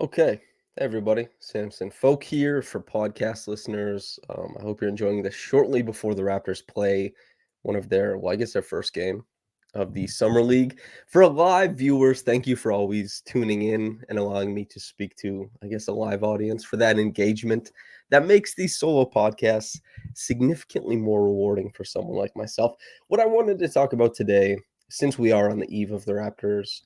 Okay, hey everybody, Samson Folk here for podcast listeners. I hope you're enjoying this shortly before the Raptors play one of their, well, I guess their first game of the Summer League. For live viewers, thank you for always tuning in and allowing me to speak to, I guess, a live audience for that engagement that makes these solo podcasts significantly more rewarding for someone like myself. What I wanted to talk about today, since we are on the eve of the Raptors'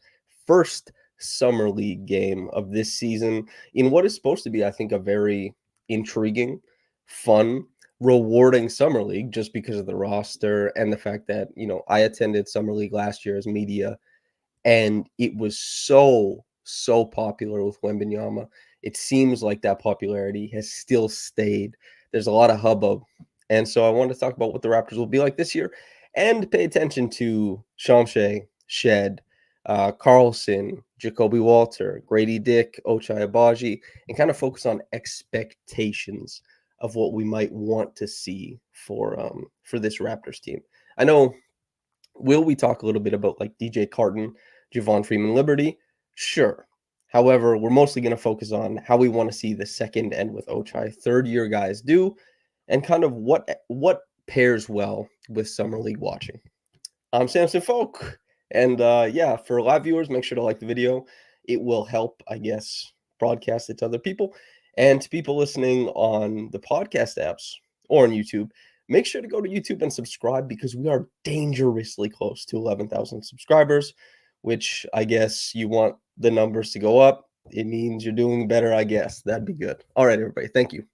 first summer league game of this season in what is supposed to be, I think, a very intriguing, fun, rewarding summer league just because of the roster and the fact that, I attended summer league last year as media and it was so popular with Wembanyama. It seems like that popularity has still stayed. There's a lot of hubbub. And so I want to talk about what the Raptors will be like this year and pay attention to Chomche, Shead, Carlsen, Jacoby Walter, Gradey Dick, Ochai Agbaji, and kind of focus on expectations of what we might want to see for this Raptors team. I know, will we talk a little bit about like DJ Carton, Javon Freeman Liberty? Sure. However, we're mostly going to focus on how we want to see the second end with Ochai, third year guys do, and kind of what pairs well with summer league watching. I'm Samson Folk, and yeah, for live viewers, make sure to like the video. It will help, I guess, broadcast it to other people, and to people listening on the podcast apps or on YouTube. Make sure to go to YouTube and subscribe because we are dangerously close to 11,000 subscribers, which I guess you want the numbers to go up. It means you're doing better, I guess. That'd be good. All right, everybody. Thank you.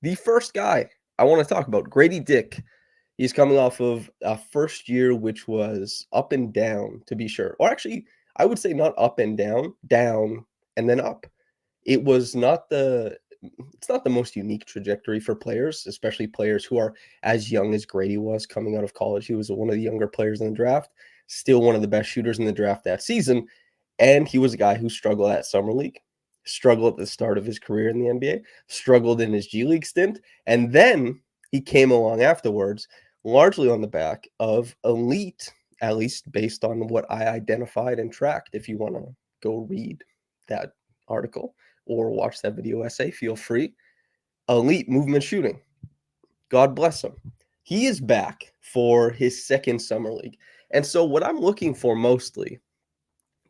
The first guy I want to talk about, Gradey Dick. He's coming off of a first year, which was up and down, to be sure. Or actually, I would say not up and down, down and then up. It was not the it's not the most unique trajectory for players, especially players who are as young as Gradey was coming out of college. He was one of the younger players in the draft, still one of the best shooters in the draft that season. And he was a guy who struggled at Summer League, struggled at the start of his career in the NBA, struggled in his G League stint. And then he came along afterwards, largely on the back of elite, at least based on what I identified and tracked. If you want to go read that article or watch that video essay, feel free. Elite movement shooting. God bless him. He is back for his second summer league. And so what I'm looking for mostly,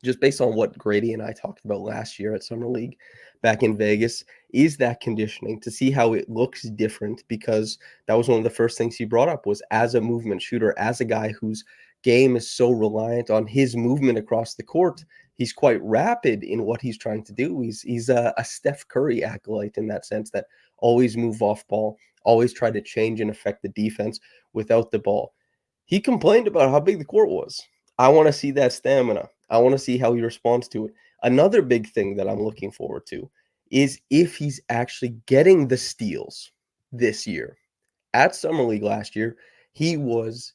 just based on what Grady and I talked about last year at Summer League back in Vegas, is that conditioning to see how it looks different, because that was one of the first things he brought up was as a movement shooter, as a guy whose game is so reliant on his movement across the court. He's quite rapid in what he's trying to do. He's a Steph Curry acolyte in that sense, that always move off ball, always try to change and affect the defense without the ball. He complained about how big the court was. I want to see that stamina. I want to see how he responds to it. Another big thing that I'm looking forward to is if he's actually getting the steals this year. At Summer League last year, he was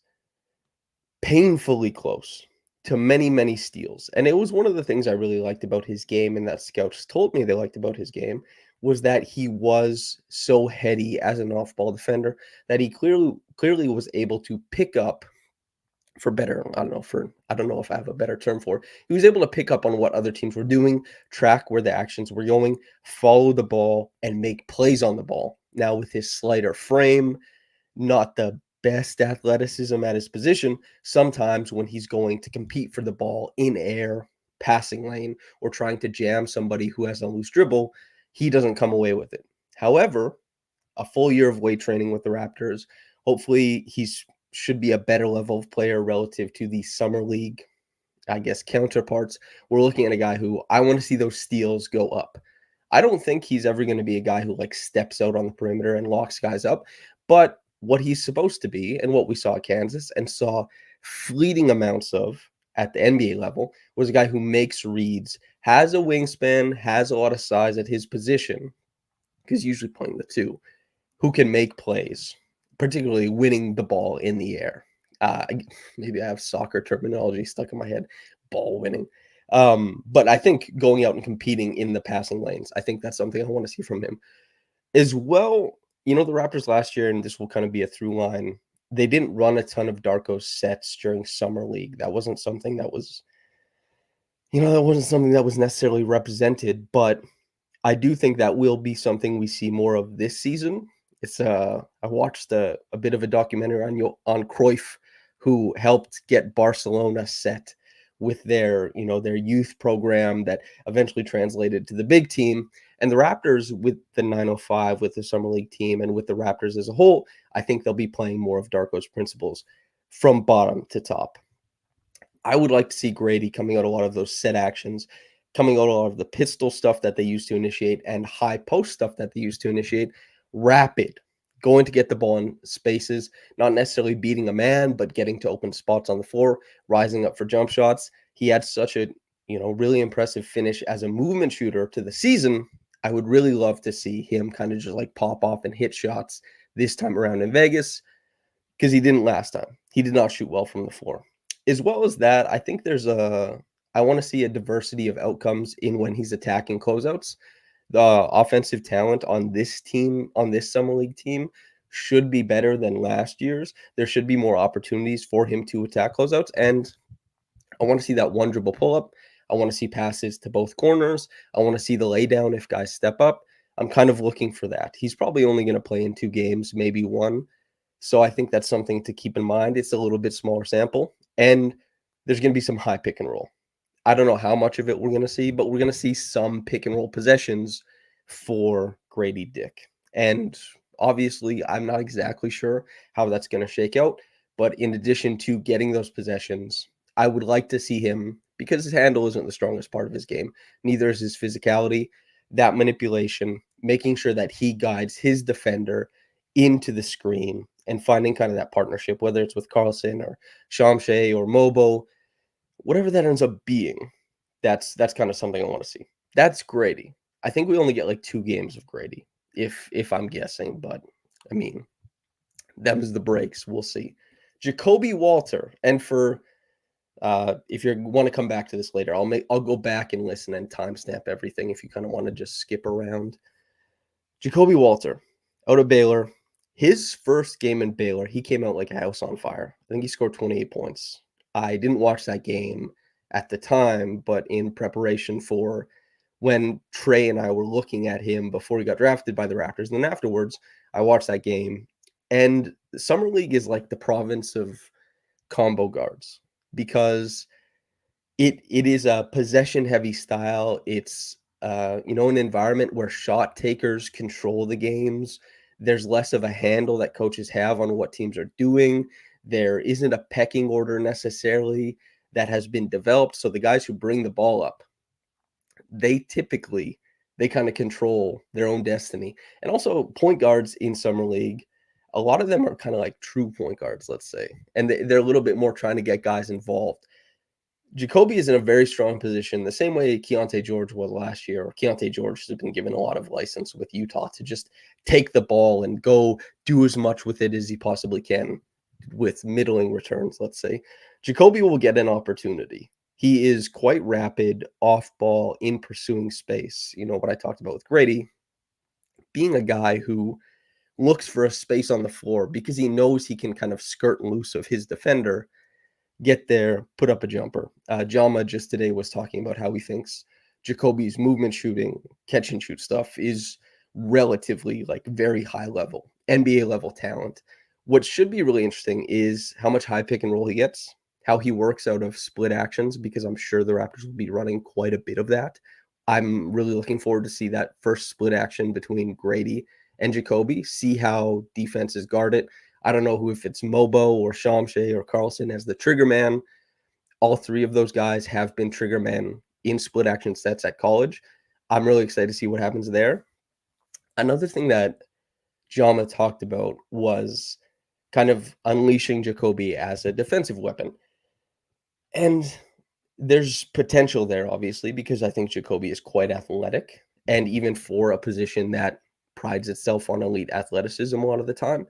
painfully close to many steals. And it was one of the things I really liked about his game, and that scouts told me they liked about his game, was that he was so heady as an off-ball defender that he clearly was able to pick up, for better, I don't know if I have a better term for it. He was able to pick up on what other teams were doing, track where the actions were going, follow the ball, and make plays on the ball. Now, with his slighter frame, not the best athleticism at his position, sometimes when he's going to compete for the ball in air, passing lane, or trying to jam somebody who has a loose dribble, he doesn't come away with it. However, a full year of weight training with the Raptors, hopefully he's should be a better level of player relative to the summer league, I guess, counterparts. We're looking at a guy who I want to see those steals go up. I don't think he's ever going to be a guy who like steps out on the perimeter and locks guys up, but what he's supposed to be and what we saw at Kansas and saw fleeting amounts of at the NBA level was a guy who makes reads, has a wingspan, has a lot of size at his position, because usually playing the two, who can make plays, particularly winning the ball in the air. Maybe I have soccer terminology stuck in my head, ball winning. But I think going out and competing in the passing lanes, I think that's something I want to see from him as well. The Raptors last year, and this will kind of be a through line, they didn't run a ton of Darko sets during summer league. That wasn't something that was that wasn't something that was necessarily represented, but I do think that will be something we see more of this season. I watched a bit of a documentary on Cruyff, who helped get Barcelona set with their youth program that eventually translated to the big team. And the Raptors with the 905, with the summer league team, and with the Raptors as a whole, I think they'll be playing more of Darko's principles from bottom to top. I would like to see Gradey coming out a lot of those set actions, coming out a lot of the pistol stuff that they used to initiate and high post stuff that they used to initiate, rapid, going to get the ball in spaces, not necessarily beating a man, but getting to open spots on the floor, rising up for jump shots. He had such a, really impressive finish as a movement shooter to the season. I would really love to see him kind of just like pop off and hit shots this time around in Vegas, because he didn't last time. He did not shoot well from the floor. As well as that, I think I want to see a diversity of outcomes in when he's attacking closeouts. The offensive talent on this team, on this summer league team, should be better than last year's. There should be more opportunities for him to attack closeouts. And I want to see that one dribble pull up. I want to see passes to both corners. I want to see the lay down if guys step up. I'm kind of looking for that. He's probably only going to play in 2 games, maybe 1. So I think that's something to keep in mind. It's a little bit smaller sample, and there's going to be some high pick and roll. I don't know how much of it we're going to see, but we're going to see some pick and roll possessions for Gradey Dick. And obviously, I'm not exactly sure how that's going to shake out. But in addition to getting those possessions, I would like to see him, because his handle isn't the strongest part of his game, neither is his physicality, that manipulation, making sure that he guides his defender into the screen and finding kind of that partnership, whether it's with Carlsen or Chomche or Mogbo, whatever that ends up being. That's kind of something I want to see. That's Gradey. I think we only get like 2 games of Gradey, if I'm guessing, but I mean, them's the breaks. We'll see. Jacoby Walter, and for if you want to come back to this later, I'll go back and listen and timestamp everything if you kind of want to just skip around. Jacoby Walter, out of Baylor. His first game in Baylor, he came out like a house on fire. I think he scored 28 points. I didn't watch that game at the time, but in preparation for when Trey and I were looking at him before he got drafted by the Raptors, and then afterwards, I watched that game. And Summer League is like the province of combo guards, because it is a possession heavy style. It's an environment where shot takers control the games. There's less of a handle that coaches have on what teams are doing. There isn't a pecking order necessarily that has been developed. So the guys who bring the ball up, they kind of control their own destiny. And also point guards in summer league, a lot of them are kind of like true point guards, let's say. And they're a little bit more trying to get guys involved. Jacoby is in a very strong position, the same way Keontae George was last year. Or Keontae George has been given a lot of license with Utah to just take the ball and go do as much with it as he possibly can with middling returns, let's say. Jacoby will get an opportunity. He is quite rapid off ball in pursuing space. What I talked about with Gradey, being a guy who looks for a space on the floor because he knows he can kind of skirt loose of his defender, get there, put up a jumper. Jama just today was talking about how he thinks Jacoby's movement shooting, catch and shoot stuff is relatively like very high level, NBA level talent. What should be really interesting is how much high pick and roll he gets, how he works out of split actions, because I'm sure the Raptors will be running quite a bit of that. I'm really looking forward to see that first split action between Gradey and Jacoby, see how defenses guard it. I don't know if it's Mogbo or Chomche or Carlsen as the trigger man. All 3 of those guys have been trigger men in split action sets at college. I'm really excited to see what happens there. Another thing that Jama talked about was kind of unleashing Jacoby as a defensive weapon. And there's potential there, obviously, because I think Jacoby is quite athletic. And even for a position that prides itself on elite athleticism a lot of the time,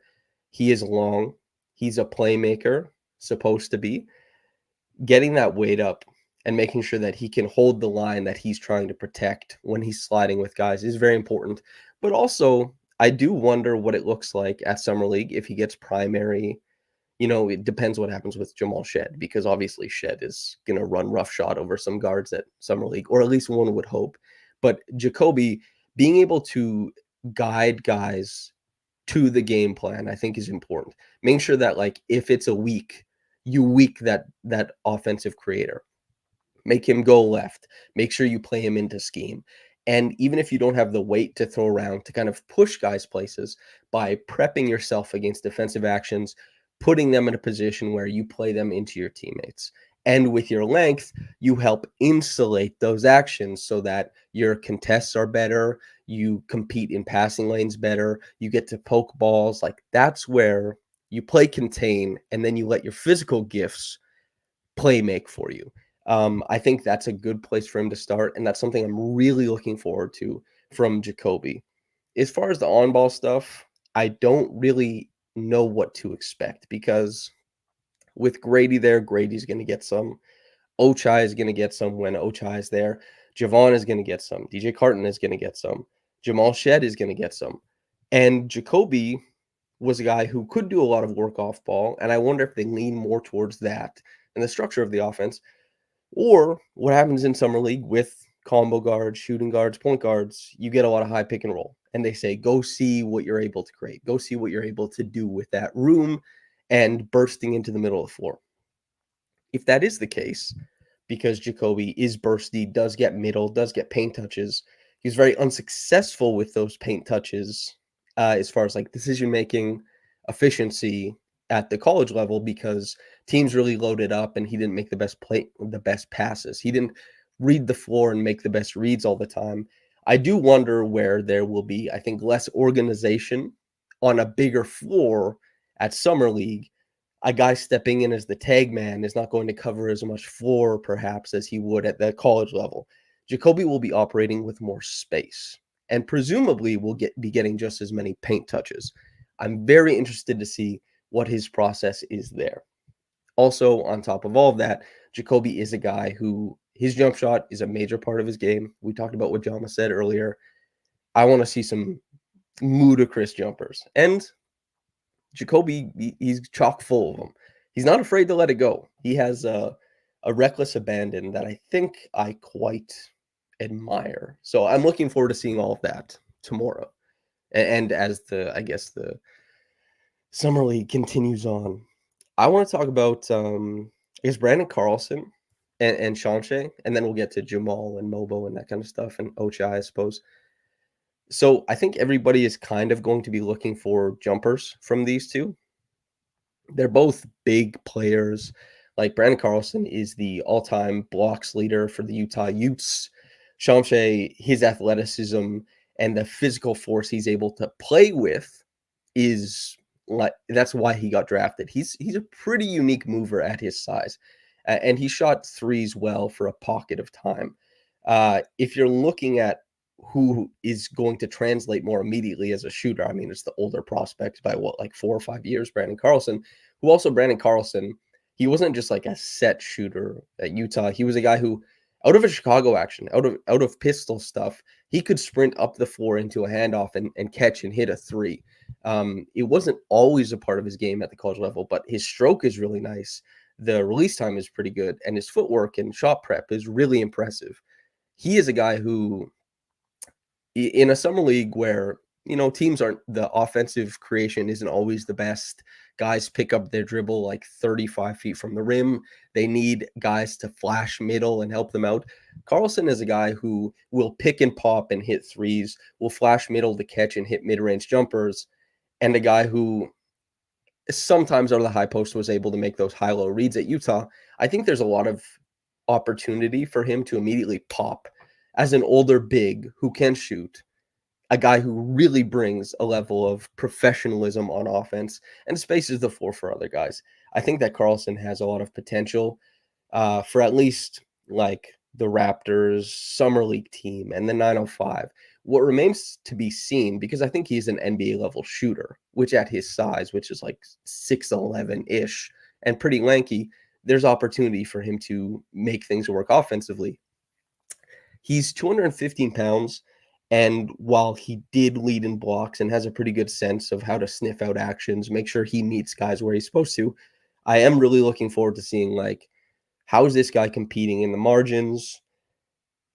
he is long. He's a playmaker, supposed to be. Getting that weight up and making sure that he can hold the line that he's trying to protect when he's sliding with guys is very important. But also, I do wonder what it looks like at Summer League if he gets primary, it depends what happens with Jamal Shead, because obviously Shead is going to run roughshod over some guards at Summer League, or at least one would hope. But Jacoby being able to guide guys to the game plan, I think, is important. Making sure that, like, if it's a week, you weak that offensive creator. Make him go left. Make sure you play him into scheme. And even if you don't have the weight to throw around to kind of push guys places, by prepping yourself against defensive actions, putting them in a position where you play them into your teammates. And with your length, you help insulate those actions so that your contests are better, you compete in passing lanes better, you get to poke balls. Like, that's where you play contain, and then you let your physical gifts play make for you. I think that's a good place for him to start, and that's something I'm really looking forward to from Jacoby. As far as the on-ball stuff, I don't really know what to expect, because with Gradey there, Grady's going to get some. Ochai is going to get some when Ochai is there. Javon is going to get some. DJ Carton is going to get some. Jamal Shead is going to get some. And Jacoby was a guy who could do a lot of work off ball, and I wonder if they lean more towards that in the structure of the offense, or what happens in Summer League with combo guards, shooting guards, point guards. You get a lot of high pick and roll, and they say, go see what you're able to create. Go see what you're able to do with that room and bursting into the middle of the floor. If that is the case, because Jacoby is bursty, does get middle, does get paint touches, he's very unsuccessful with those paint touches as far as like decision making, efficiency at the college level, because teams really loaded up and he didn't make the best passes. He didn't read the floor and make the best reads all the time. I do wonder where there will be, I think, less organization on a bigger floor at Summer League. A guy stepping in as the tag man is not going to cover as much floor, perhaps, as he would at the college level. Jacoby will be operating with more space, and presumably will be getting just as many paint touches. I'm very interested to see what his process is there. Also, on top of all of that, Jacoby is a guy who, his jump shot is a major part of his game. We talked about what Jama said earlier. I want to see some ludicrous jumpers. And Jacoby, he's chock full of them. He's not afraid to let it go. He has a reckless abandon that I think I quite admire. So I'm looking forward to seeing all of that tomorrow. And as the Summer League continues on, I want to talk about Branden Carlsen and Chomche, and then we'll get to Jamal and Mogbo and that kind of stuff, and Ochai, I suppose. So I think everybody is kind of going to be looking for jumpers from these two. They're both big players. Like, Branden Carlsen is the all-time blocks leader for the Utah Utes. Chomche, his athleticism and the physical force he's able to play with is like, that's why he got drafted. He's a pretty unique mover at his size, and he shot threes well for a pocket of time. If you're looking at who is going to translate more immediately as a shooter, I mean, it's the older prospect by like 4 or 5 years, Branden Carlsen, who also Branden Carlsen, he wasn't just like a set shooter at Utah. He was a guy who, out of a Chicago action, out of pistol stuff, he could sprint up the floor into a handoff and catch and hit a three. It wasn't always a part of his game at the college level, but his stroke is really nice. The release time is pretty good, and his footwork and shot prep is really impressive. He is a guy who, in a summer league where, teams aren't, the offensive creation isn't always the best. Guys pick up their dribble like 35 feet from the rim. They need guys to flash middle and help them out. Carlsen is a guy who will pick and pop and hit threes, will flash middle to catch and hit mid-range jumpers, and a guy who sometimes out of the high post was able to make those high-low reads at Utah. I think there's a lot of opportunity for him to immediately pop as an older big who can shoot, a guy who really brings a level of professionalism on offense and spaces the floor for other guys. I think that Carlsen has a lot of potential for at least like the Raptors Summer League team and the 905. What remains to be seen, because I think he's an NBA level shooter, which at his size, which is like 6'11-ish and pretty lanky, there's opportunity for him to make things work offensively. He's 215 pounds, And while he did lead in blocks and has a pretty good sense of how to sniff out actions, make sure he meets guys where he's supposed to, I am really looking forward to seeing, like, how is this guy competing in the margins?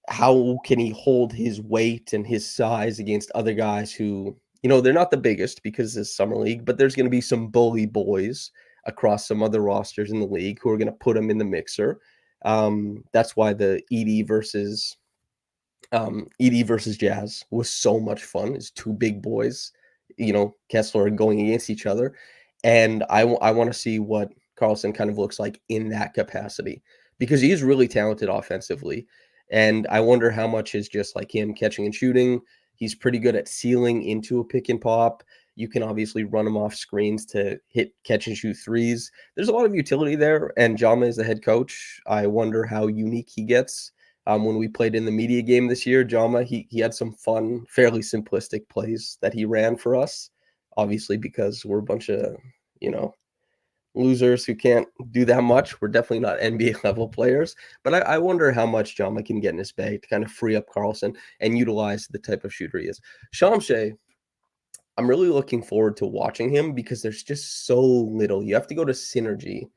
How can he hold his weight and his size against other guys who, they're not the biggest because it's summer league, but there's going to be some bully boys across some other rosters in the league who are going to put him in the mixer. That's why the Edie versus Jazz was so much fun. It's two big boys, Kessler going against each other. And I want to see what Carlsen kind of looks like in that capacity, because he's really talented offensively. And I wonder how much is just like him catching and shooting. He's pretty good at sealing into a pick and pop. You can obviously run him off screens to hit catch and shoot threes. There's a lot of utility there. And Jama is the head coach. I wonder how unique he gets. When we played in the media game this year, Jama, he had some fun, fairly simplistic plays that he ran for us. Obviously, because we're a bunch of, losers who can't do that much. We're definitely not NBA level players. But I wonder how much Jama can get in his bag to kind of free up Carlsen and utilize the type of shooter he is. Chomche, I'm really looking forward to watching him because there's just so little. You have to go to Synergy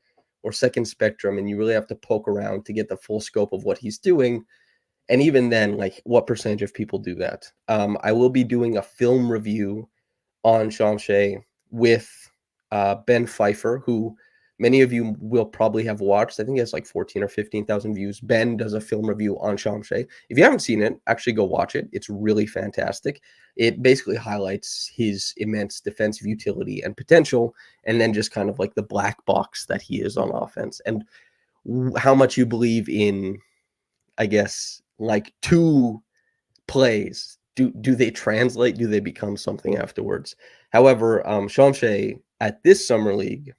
or Second Spectrum, and you really have to poke around to get the full scope of what he's doing. And even then, like, what percentage of people do that? I will be doing a film review on Chomche with Ben Pfeiffer, who many of you will probably have watched. I think he has like 14 or 15,000 views. Ben does a film review on Chomche. If you haven't seen it, actually go watch it. It's really fantastic. It basically highlights his immense defensive utility and potential, and then just kind of like the black box that he is on offense, and how much you believe in, I guess, like, two plays. Do they translate? Do they become something afterwards? However, Chomche at this summer league,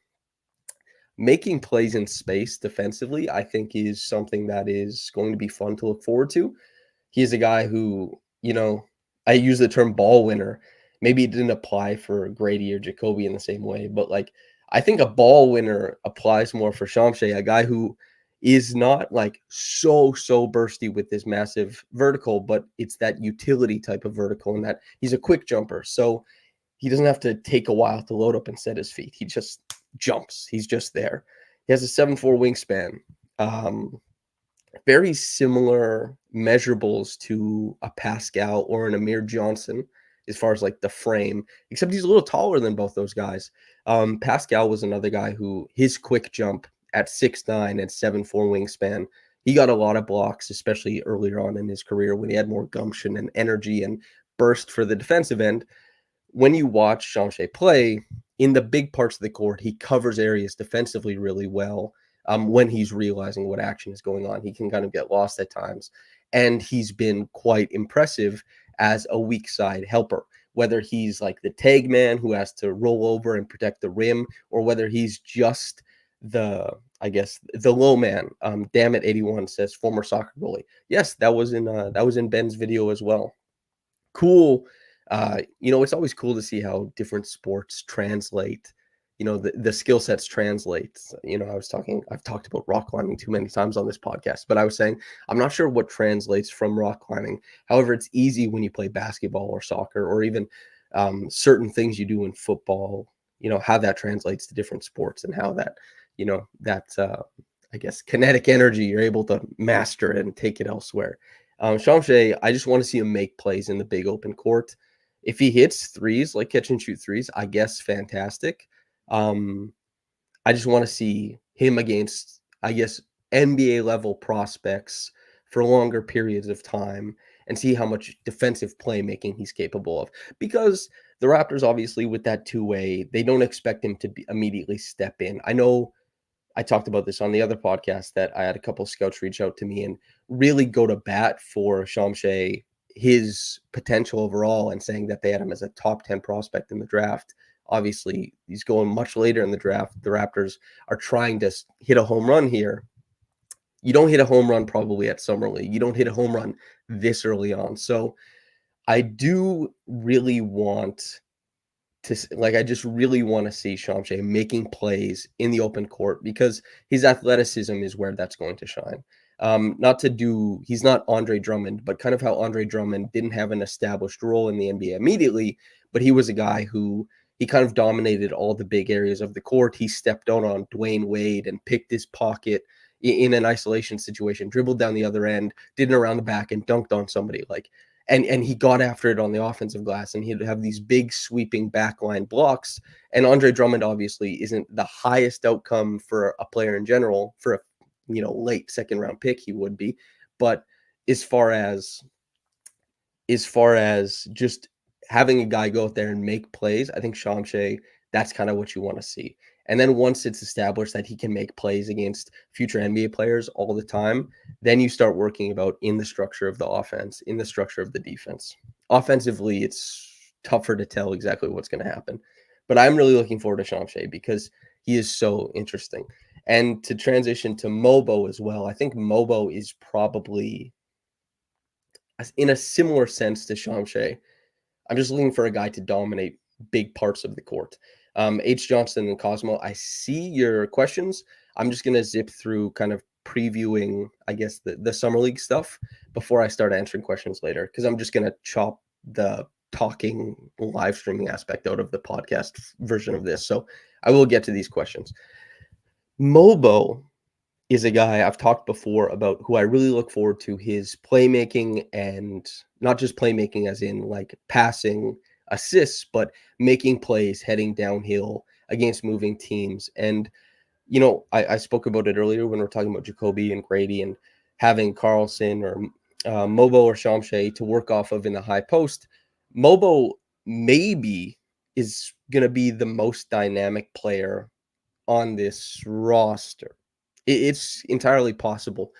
making plays in space defensively, I think is something that is going to be fun to look forward to. He's a guy who, I use the term ball winner. Maybe it didn't apply for Gradey or Jacoby in the same way, but like, I think a ball winner applies more for Chomche, a guy who is not like so bursty with this massive vertical, but it's that utility type of vertical, and that he's a quick jumper. So he doesn't have to take a while to load up and set his feet. He just jumps. He's just there. He has a 7'4" wingspan. Very similar measurables to a Pascal or an Amir Johnson as far as like the frame, except he's a little taller than both those guys. Pascal was another guy who his quick jump at 6'9" and 7'4" wingspan, he got a lot of blocks, especially earlier on in his career when he had more gumption and energy and burst for the defensive end. When you watch Chomche play, in the big parts of the court, he covers areas defensively really well. When he's realizing what action is going on, he can kind of get lost at times. And he's been quite impressive as a weak side helper, whether he's like the tag man who has to roll over and protect the rim, or whether he's just the low man. Damn it, 81 says former soccer goalie. Yes, that was in Ben's video as well. Cool. It's always cool to see how different sports translate, the skill sets translate. I've talked about rock climbing too many times on this podcast, but I was saying, I'm not sure what translates from rock climbing. However, it's easy when you play basketball or soccer, or even certain things you do in football, how that translates to different sports, and how that, I guess, kinetic energy, you're able to master it and take it elsewhere. Chomche, I just want to see him make plays in the big open court. If he hits threes, like catch and shoot threes, I guess fantastic. I just want to see him against, I guess, NBA level prospects for longer periods of time, and see how much defensive playmaking he's capable of. Because the Raptors, obviously, with that two-way, they don't expect him to immediately step in. I know I talked about this on the other podcast, that I had a couple scouts reach out to me and really go to bat for Chomche, his potential overall, and saying that they had him as a top 10 prospect in the draft. Obviously, he's going much later in the draft. The Raptors are trying to hit a home run here. You don't hit a home run probably at Summer League. You don't hit a home run this early on. So I do really want I just really want to see Chomche making plays in the open court, because his athleticism is where that's going to shine. He's not Andre Drummond, but kind of how Andre Drummond didn't have an established role in the NBA immediately, but he was a guy who he kind of dominated all the big areas of the court. He stepped out on Dwayne Wade and picked his pocket in an isolation situation, dribbled down the other end, did it around the back, and dunked on somebody. And he got after it on the offensive glass, and he'd have these big sweeping backline blocks. And Andre Drummond obviously isn't the highest outcome for a player in general. For a late second round pick, he would be. But as far as just having a guy go out there and make plays, I think Chomche, that's kind of what you want to see. And then once it's established that he can make plays against future NBA players all the time, then you start working about in the structure of the offense, in the structure of the defense. Offensively, it's tougher to tell exactly what's going to happen. But I'm really looking forward to Chomche because he is so interesting. And to transition to Mogbo as well, I think Mogbo is probably, in a similar sense to Chomche, I'm just looking for a guy to dominate big parts of the court. H. Johnson and Cosmo, I see your questions. I'm just going to zip through kind of previewing, I guess, the Summer League stuff before I start answering questions later, because I'm just going to chop the talking live streaming aspect out of the podcast version of this. So I will get to these questions. Mogbo is a guy I've talked before about who I really look forward to his playmaking, and not just playmaking as in like passing, assists, but making plays, heading downhill against moving teams. And, I spoke about it earlier when we are talking about Jacoby and Gradey and having Carlsen or Mogbo or Chomche to work off of in the high post. Mogbo maybe is going to be the most dynamic player on this roster. It's entirely possible.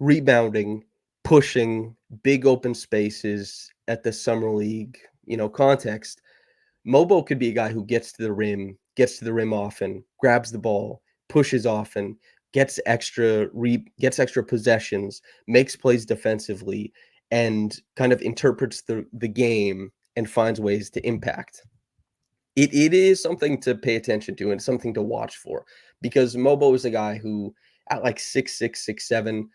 Rebounding, pushing, big open spaces at the Summer League, context. Mogbo could be a guy who gets to the rim often, grabs the ball, pushes often, gets extra possessions, makes plays defensively, and kind of interprets the game and finds ways to impact. It is something to pay attention to and something to watch for, because Mogbo is a guy who at like 6'6", 6'7",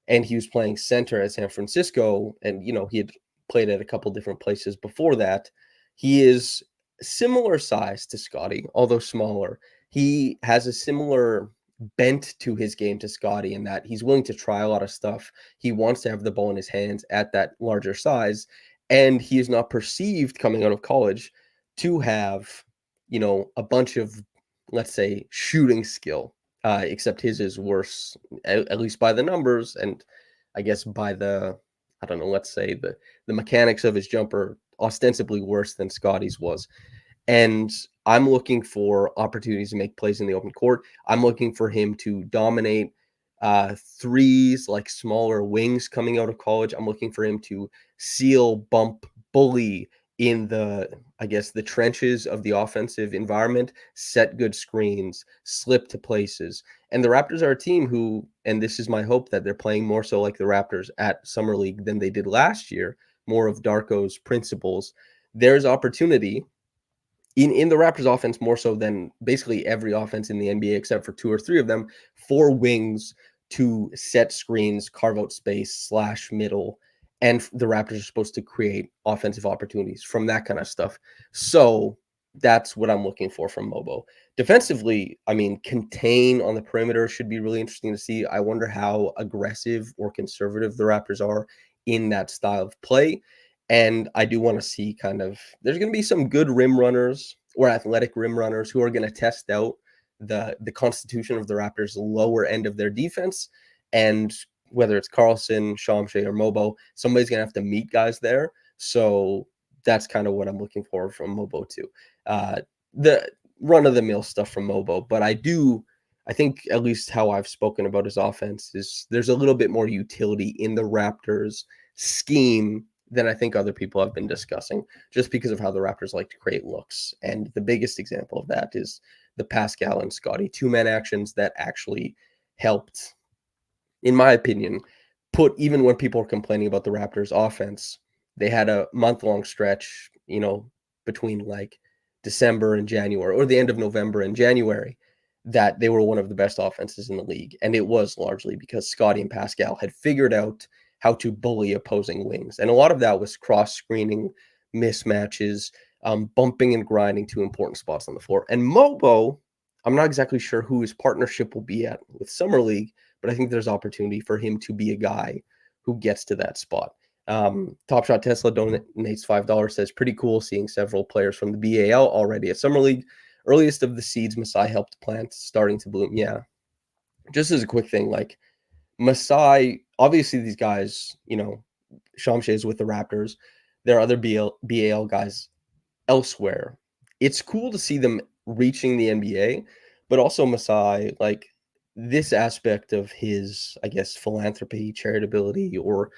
and he was playing center at San Francisco, and he had played at a couple different places before that. He is similar size to Scottie, although smaller. He has a similar bent to his game to Scottie in that he's willing to try a lot of stuff. He wants to have the ball in his hands at that larger size, and he is not perceived coming out of college to have, a bunch of, let's say, shooting skill, except his is worse, at least by the numbers, and I guess by the, I don't know, let's say the mechanics of his jumper, ostensibly worse than Scottie's was. And I'm looking for opportunities to make plays in the open court. I'm looking for him to dominate threes, like smaller wings coming out of college. I'm looking for him to seal, bump, bully in the trenches of the offensive environment, set good screens, slip to places. And the Raptors are a team who, and this is my hope, that they're playing more so like the Raptors at Summer League than they did last year, more of Darko's principles. There's opportunity in the Raptors offense, more so than basically every offense in the NBA, except for two or three of them, for wings to set screens, carve out space, slash middle. And the Raptors are supposed to create offensive opportunities from that kind of stuff. So that's what I'm looking for from Mogbo. Defensively, contain on the perimeter should be really interesting to see. I wonder how aggressive or conservative the Raptors are in that style of play. And I do want to see there's going to be some good rim runners or athletic rim runners who are going to test out the constitution of the Raptors' lower end of their defense. And whether it's Carlsen, Chomche, or Mogbo, somebody's going to have to meet guys there. So that's kind of what I'm looking for from Mogbo too. The run-of-the-mill stuff from Mogbo. But I think at least how I've spoken about his offense is there's a little bit more utility in the Raptors' scheme than I think other people have been discussing, just because of how the Raptors like to create looks. And the biggest example of that is the Pascal and Scottie two-man actions that actually helped, in my opinion, even when people are complaining about the Raptors offense, they had a month-long stretch, between like December and January, or the end of November and January, that they were one of the best offenses in the league. And it was largely because Scottie and Pascal had figured out how to bully opposing wings. And a lot of that was cross-screening, mismatches, bumping and grinding to important spots on the floor. And Mogbo, I'm not exactly sure who his partnership will be at with Summer League, but I think there's opportunity for him to be a guy who gets to that spot. Top Shot Tesla donates $5, says, pretty cool seeing several players from the BAL already at Summer League. Earliest of the seeds Masai helped plant starting to bloom. Yeah. Just as a quick thing, like Masai, obviously these guys, Chomche is with the Raptors. There are other BAL guys elsewhere. It's cool to see them reaching the NBA, but also Masai, like this aspect of his, I guess, philanthropy, charitability, or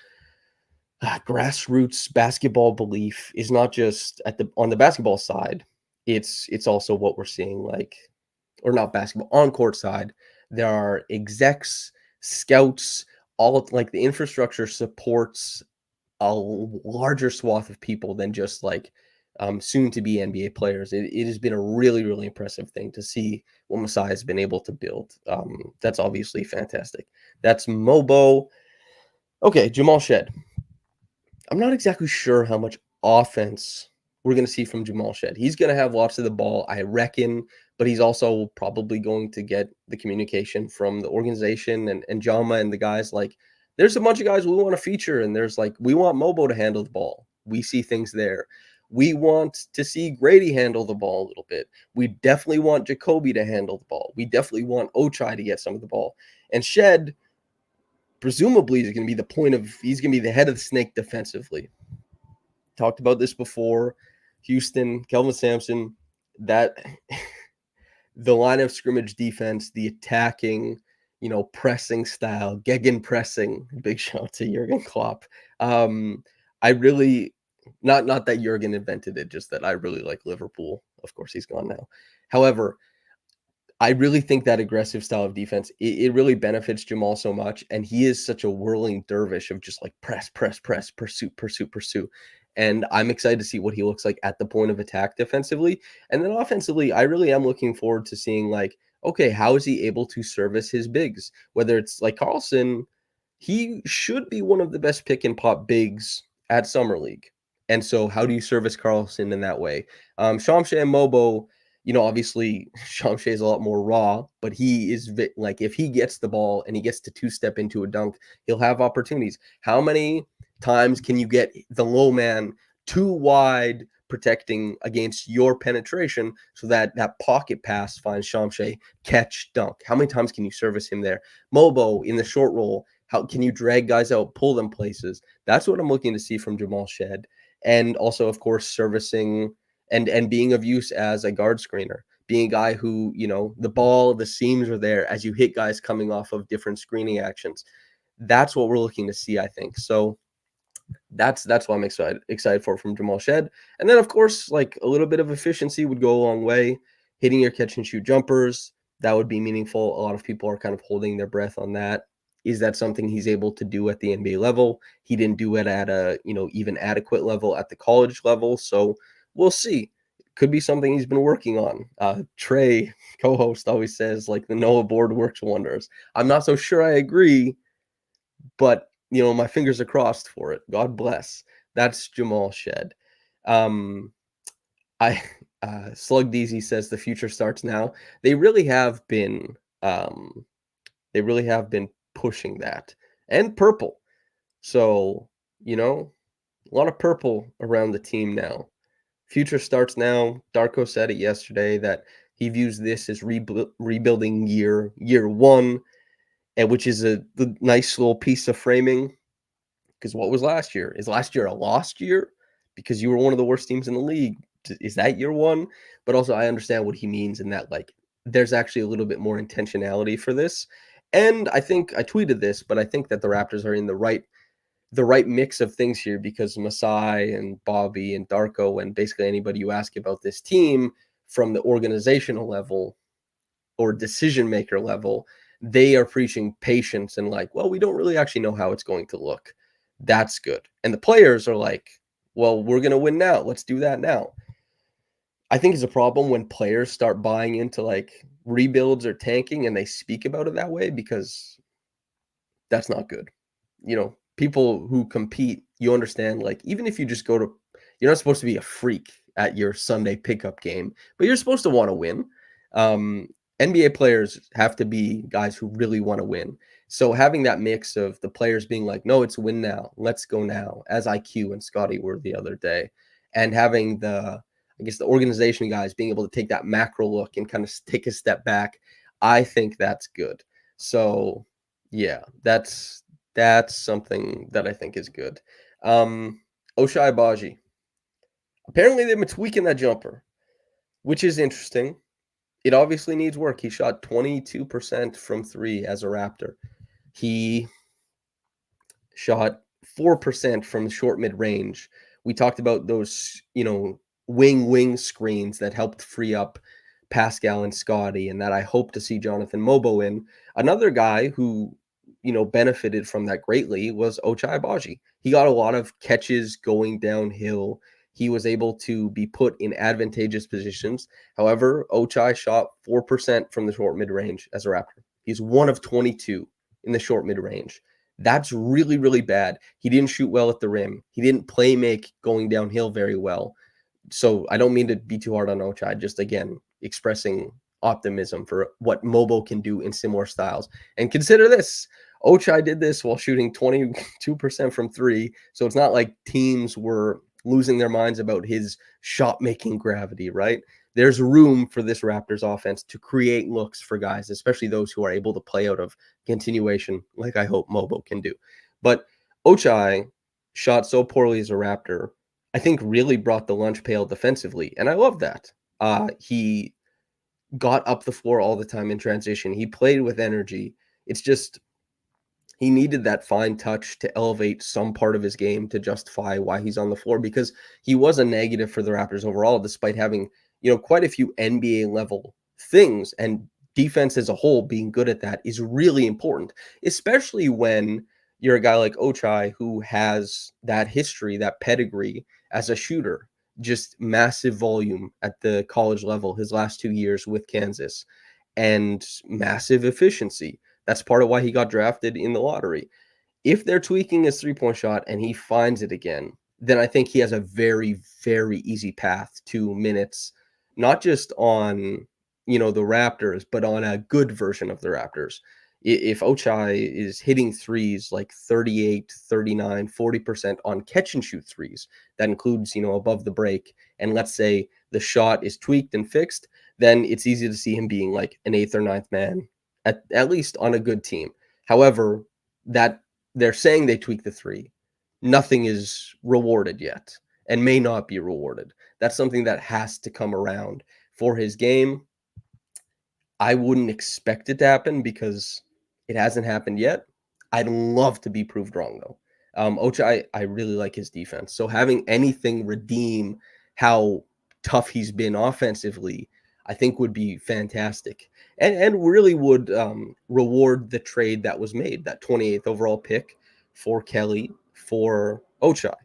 grassroots basketball belief is not just on the basketball side. It's also what we're seeing, like, or not basketball, on court side. There are execs, scouts, all like the infrastructure supports a larger swath of people than just like soon to be NBA players. It has been a really, really impressive thing to see what Masai has been able to build. That's obviously fantastic. That's Mogbo. Okay, Jamal Shead. I'm not exactly sure how much offense we're going to see from Jamal Shead. He's going to have lots of the ball, I reckon, but he's also probably going to get the communication from the organization and Jama and the guys. Like, there's a bunch of guys we want to feature, and there's like, we want Mogbo to handle the ball. We see things there. We want to see Gradey handle the ball a little bit. We definitely want Jacoby to handle the ball. We definitely want Ochai to get some of the ball. And Shead, presumably, is going to be he's going to be the head of the snake defensively. Talked about this before. Houston, Kelvin Sampson, that the line of scrimmage defense, the attacking, pressing style, Gegen pressing. Big shout out to Jurgen Klopp. I really, not that Jurgen invented it, just that I really like Liverpool. Of course, he's gone now. However, I really think that aggressive style of defense, it really benefits Jamal so much. And he is such a whirling dervish of just like press, pursue. And I'm excited to see what he looks like at the point of attack defensively. And then offensively, I really am looking forward to seeing like, okay, how is he able to service his bigs? Whether it's like Carlsen, he should be one of the best pick and pop bigs at Summer League. And so how do you service Carlsen in that way? Chomche and Mogbo, obviously Chomche is a lot more raw, but he is like, if he gets the ball and he gets to two-step into a dunk, he'll have opportunities. How many times can you get the low man too wide protecting against your penetration so that pocket pass finds Chomche, catch, dunk? How many times can you service him there? Mogbo in the short roll, how can you drag guys out, pull them places? That's what I'm looking to see from Jamal Shead. And also, of course, servicing and being of use as a guard screener, being a guy who, the ball, the seams are there as you hit guys coming off of different screening actions. That's what we're looking to see, I think. So that's what I'm excited for from Jamal Shead. And then, of course, like a little bit of efficiency would go a long way. Hitting your catch and shoot jumpers, that would be meaningful. A lot of people are kind of holding their breath on that. Is that something he's able to do at the NBA level? He didn't do it at a, even adequate level at the college level. So we'll see. Could be something he's been working on. Trey, co-host, always says like the Noah board works wonders. I'm not so sure I agree, but my fingers are crossed for it. God bless. That's Jamal Shead. Slug DZ says the future starts now. They really have been pushing that. And purple. So, a lot of purple around the team now. Future starts now. Darko said it yesterday that he views this as rebuilding year one, and which is a nice little piece of framing. Because what was last year? Is last year a lost year? Because you were one of the worst teams in the league. Is that year one? But also, I understand what he means in that, like, there's actually a little bit more intentionality for this. And I think I tweeted this, but I think that the Raptors are in the right mix of things here, because Masai and Bobby and Darko and basically anybody you ask about this team from the organizational level or decision maker level, they are preaching patience and like, well, we don't really actually know how it's going to look. That's good. And the players are like, well, we're going to win now. Let's do that now. I think it's a problem when players start buying into like rebuilds or tanking and they speak about it that way, because that's not good. People who compete, you understand, like, even if you just go to, you're not supposed to be a freak at your Sunday pickup game, but you're supposed to want to win. Um, NBA players have to be guys who really want to win. So having that mix of the players being like, no, it's win now, let's go now, as IQ and Scottie were the other day, and having I guess the organization guys being able to take that macro look and kind of take a step back, I think that's good. So yeah, that's something that I think is good. Ochai Agbaji. Apparently, they've been tweaking that jumper, which is interesting. It obviously needs work. He shot 22% from three as a Raptor. He shot 4% from short mid range. We talked about those, wing screens that helped free up Pascal and Scottie, and that I hope to see Jonathan Mogbo in. Another guy who, benefited from that greatly was Ochai Agbaji. He got a lot of catches going downhill. He was able to be put in advantageous positions. However, Ochai shot 4% from the short mid range as a Raptor. He's one of 22 in the short mid range. That's really, really bad. He didn't shoot well at the rim. He didn't play make going downhill very well. So I don't mean to be too hard on Ochai, just again, expressing optimism for what Mogbo can do in similar styles. And consider this, Ochai did this while shooting 22% from three. So it's not like teams were losing their minds about his shot-making gravity, right? There's room for this Raptors offense to create looks for guys, especially those who are able to play out of continuation, like I hope Mogbo can do. But Ochai shot so poorly as a Raptor, I think really brought the lunch pail defensively, and I love that. He got up the floor all the time in transition. He played with energy. It's just he needed that fine touch to elevate some part of his game to justify why he's on the floor, because he was a negative for the Raptors overall, despite having, quite a few NBA level things, and defense as a whole being good at that is really important, especially when you're a guy like Ochai who has that history, that pedigree as a shooter, just massive volume at the college level his last 2 years with Kansas, and massive efficiency. That's part of why he got drafted in the lottery. If they're tweaking his three-point shot and he finds it again, then I think he has a very, very easy path to minutes, not just on, the Raptors, but on a good version of the Raptors. If Ochai is hitting threes like 38, 39, 40% on catch and shoot threes, that includes, above the break, and let's say the shot is tweaked and fixed, then it's easy to see him being like an eighth or ninth man, at least on a good team. However, that they're saying they tweak the three, nothing is rewarded yet and may not be rewarded. That's something that has to come around for his game. I wouldn't expect it to happen because it hasn't happened yet. I'd love to be proved wrong, though. Ochai, I really like his defense. So having anything redeem how tough he's been offensively, I think would be fantastic, and really would reward the trade that was made, that 28th overall pick for Kelly for Ochai.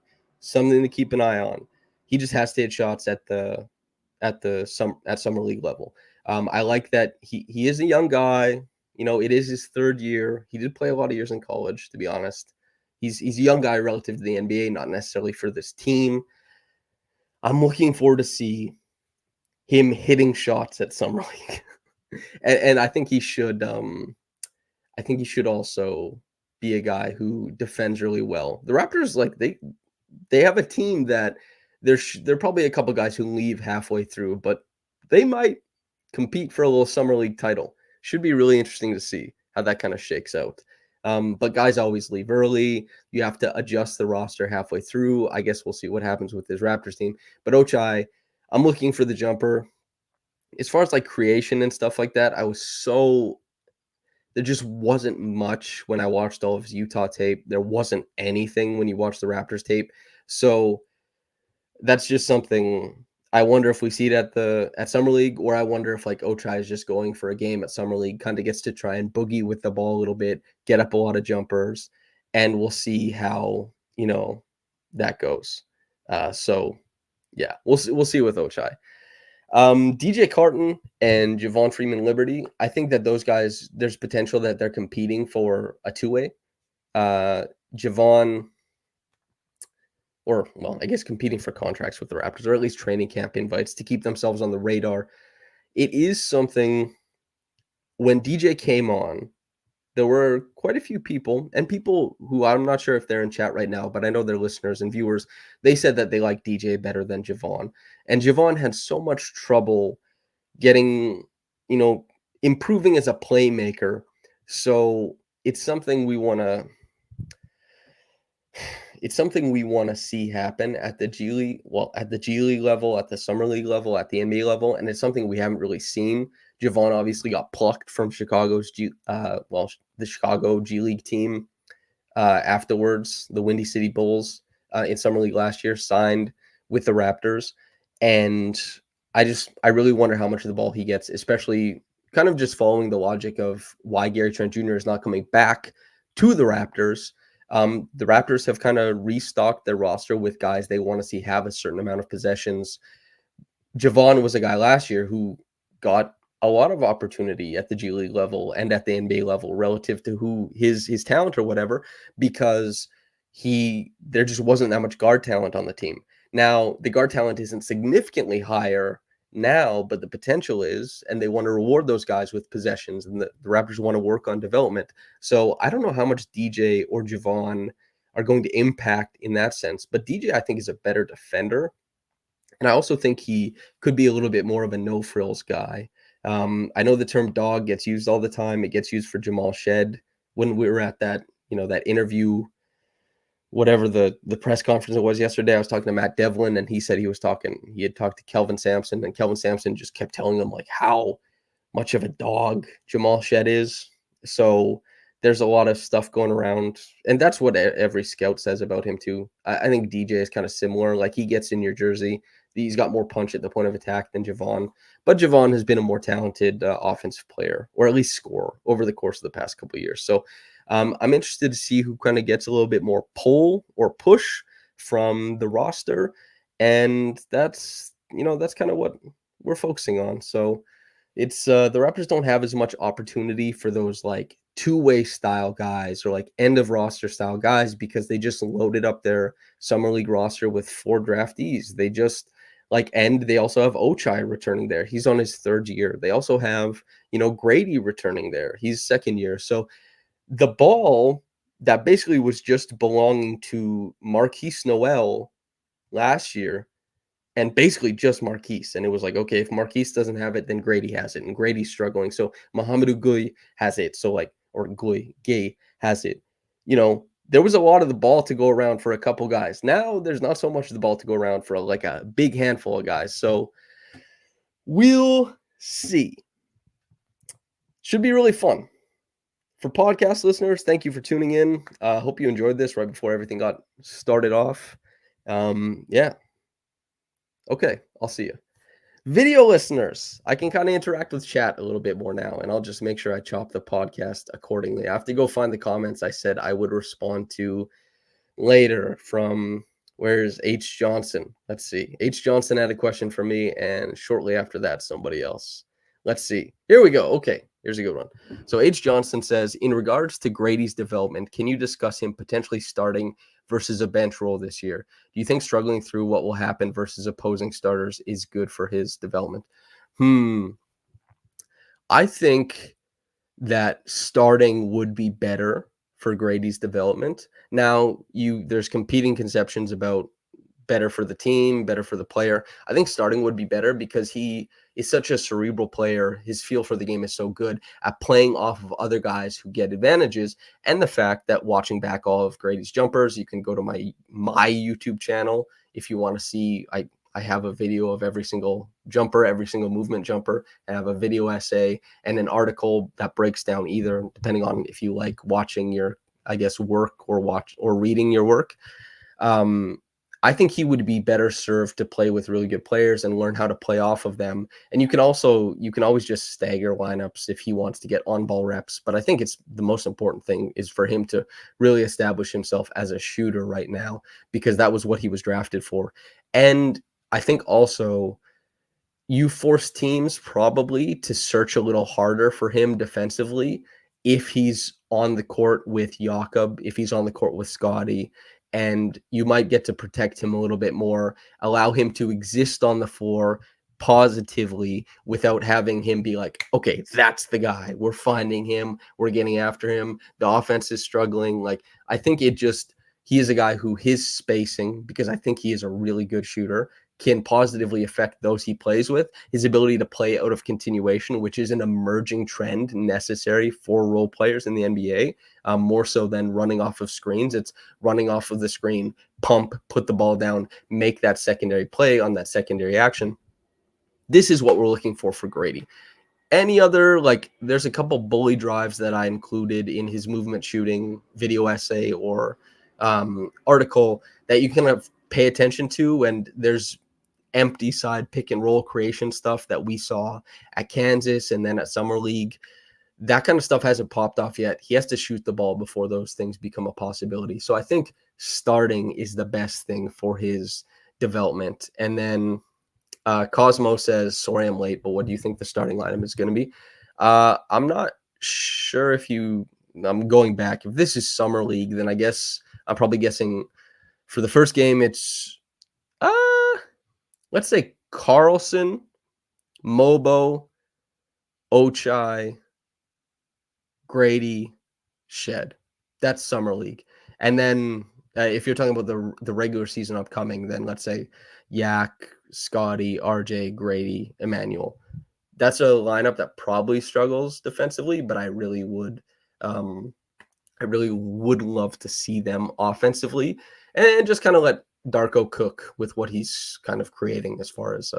Something to keep an eye on. He just has to hit shots at summer league level. I like that he is a young guy. It is his third year. He did play a lot of years in college, to be honest. He's a young guy relative to the NBA, not necessarily for this team. I'm looking forward to see him hitting shots at summer league, and I think he should. I think he should also be a guy who defends really well. The Raptors, like they have a team that there are probably a couple guys who leave halfway through, but they might compete for a little summer league title. Should be really interesting to see how that kind of shakes out. But guys always leave early. You have to adjust the roster halfway through. I guess we'll see what happens with this Raptors team. But Ochai, I'm looking for the jumper. As far as like creation and stuff like that, there just wasn't much when I watched all of his Utah tape. There wasn't anything when you watch the Raptors tape. So that's just something I wonder if we see it at Summer League, or I wonder if like Ochai is just going for a game at Summer League, kind of gets to try and boogie with the ball a little bit, get up a lot of jumpers, and we'll see how, that goes. So yeah, we'll see with Ochai. DJ Carton and Javon Freeman-Liberty, I think that those guys, there's potential that they're competing for a two-way. Javon, or well, I guess competing for contracts with the Raptors, or at least training camp invites to keep themselves on the radar. It is something, when DJ came on, there were quite a few people, and people who I'm not sure if they're in chat right now, but I know they're listeners and viewers. They said that they like DJ better than Javon. And Javon had so much trouble getting, improving as a playmaker. So it's something we want to see happen at the G League, at the G League level, at the Summer League level, at the NBA level, and it's something we haven't really seen. Javon obviously got plucked from the Chicago G League team afterwards, the Windy City Bulls in Summer League last year, signed with the Raptors, and I really wonder how much of the ball he gets, especially kind of just following the logic of why Gary Trent Jr. is not coming back to the Raptors. The Raptors have kind of restocked their roster with guys they want to see have a certain amount of possessions. Javon was a guy last year who got a lot of opportunity at the G League level and at the NBA level relative to who his talent or whatever, because there just wasn't that much guard talent on the team. Now, the guard talent isn't significantly higher now, but the potential is, and they want to reward those guys with possessions, and the Raptors want to work on development. So I don't know how much DJ or Javon are going to impact in that sense, but DJ, I think, is a better defender. And I also think he could be a little bit more of a no-frills guy. I know the term dog gets used all the time. It gets used for Jamal Shead. When we were at that interview, whatever the press conference it was yesterday, I was talking to Matt Devlin, and he said he had talked to Kelvin Sampson, and Kelvin Sampson just kept telling him like how much of a dog Jamal Shead is. So there's a lot of stuff going around, and that's what every scout says about him too. I think DJ is kind of similar. Like, he gets in your jersey. He's got more punch at the point of attack than Javon, but Javon has been a more talented offensive player, or at least scorer, over the course of the past couple of years. So I'm interested to see who kind of gets a little bit more pull or push from the roster, and that's kind of what we're focusing on. So it's the Raptors don't have as much opportunity for those like two-way style guys or like end of roster style guys, because they just loaded up their summer league roster with 4 draftees. They just they also have Ochai returning there. He's on his 3rd year. They also have, Gradey returning there. He's 2nd year. So the ball that basically was just belonging to Marquise Noel last year, and basically just Marquise. And it was like, okay, if Marquise doesn't have it, then Gradey has it. And Grady's struggling. So Mohamedou Gueye has it. Or Gueye has it. There was a lot of the ball to go around for a couple guys. Now there's not so much of the ball to go around for like a big handful of guys. So we'll see. Should be really fun. For podcast listeners, thank you for tuning in. Hope you enjoyed this right before everything got started off. Yeah. Okay, I'll see you. Video listeners, I can kind of interact with chat a little bit more now, and I'll just make sure I chop the podcast accordingly. I have to go find the comments I said I would respond to later from, where's H. Johnson? Let's see. H. Johnson had a question for me, and shortly after that, somebody else. Let's see. Here we go. Okay, here's a good one. So H. Johnson says, in regards to Gradey's development, can you discuss him potentially starting versus a bench role this year? Do you think struggling through what will happen versus opposing starters is good for his development? I think that starting would be better for Gradey's development. Now, there's competing conceptions about better for the team, better for the player. I think starting would be better because he is such a cerebral player. His feel for the game is so good at playing off of other guys who get advantages. And the fact that watching back all of Gradey's jumpers, you can go to my YouTube channel if you want to see. I have a video of every single jumper, every single movement jumper. I have a video essay and an article that breaks down either, depending on if you like watching your, work or reading your work. I think he would be better served to play with really good players and learn how to play off of them. And you can always just stagger lineups if he wants to get on-ball reps. But I think it's the most important thing is for him to really establish himself as a shooter right now, because that was what he was drafted for. And I think also you force teams probably to search a little harder for him defensively if he's on the court with Jakob, if he's on the court with Scottie, and you might get to protect him a little bit more, allow him to exist on the floor positively without having him be like, okay, that's the guy. We're finding him. We're getting after him. The offense is struggling. Like, I think he is a guy who his spacing, because I think he is a really good shooter, can positively affect those he plays with. His ability to play out of continuation, which is an emerging trend necessary for role players in the NBA, more so than running off of screens. It's running off of the screen, pump, put the ball down, make that secondary play on that secondary action. This is what we're looking for Gradey. Any other, like, there's a couple bully drives that I included in his movement shooting video essay or article that you can pay attention to, and there's empty side pick and roll creation stuff that we saw at Kansas and then at Summer League. That kind of stuff hasn't popped off yet. He has to shoot the ball before those things become a possibility. So I think starting is the best thing for his development. And then Cosmo says, sorry I'm late, but what do you think the starting lineup is going to be? I'm not sure I'm going back. If this is Summer League, then I guess I'm probably guessing for the first game it's let's say Carlsen, Mogbo, Ochai, Gradey, Shead. That's Summer League. And then if you're talking about the regular season upcoming, then let's say Yak, Scottie, RJ, Gradey, Emmanuel. That's a lineup that probably struggles defensively, but I really would love to see them offensively and just kind of let Darko cook with what he's kind of creating as far as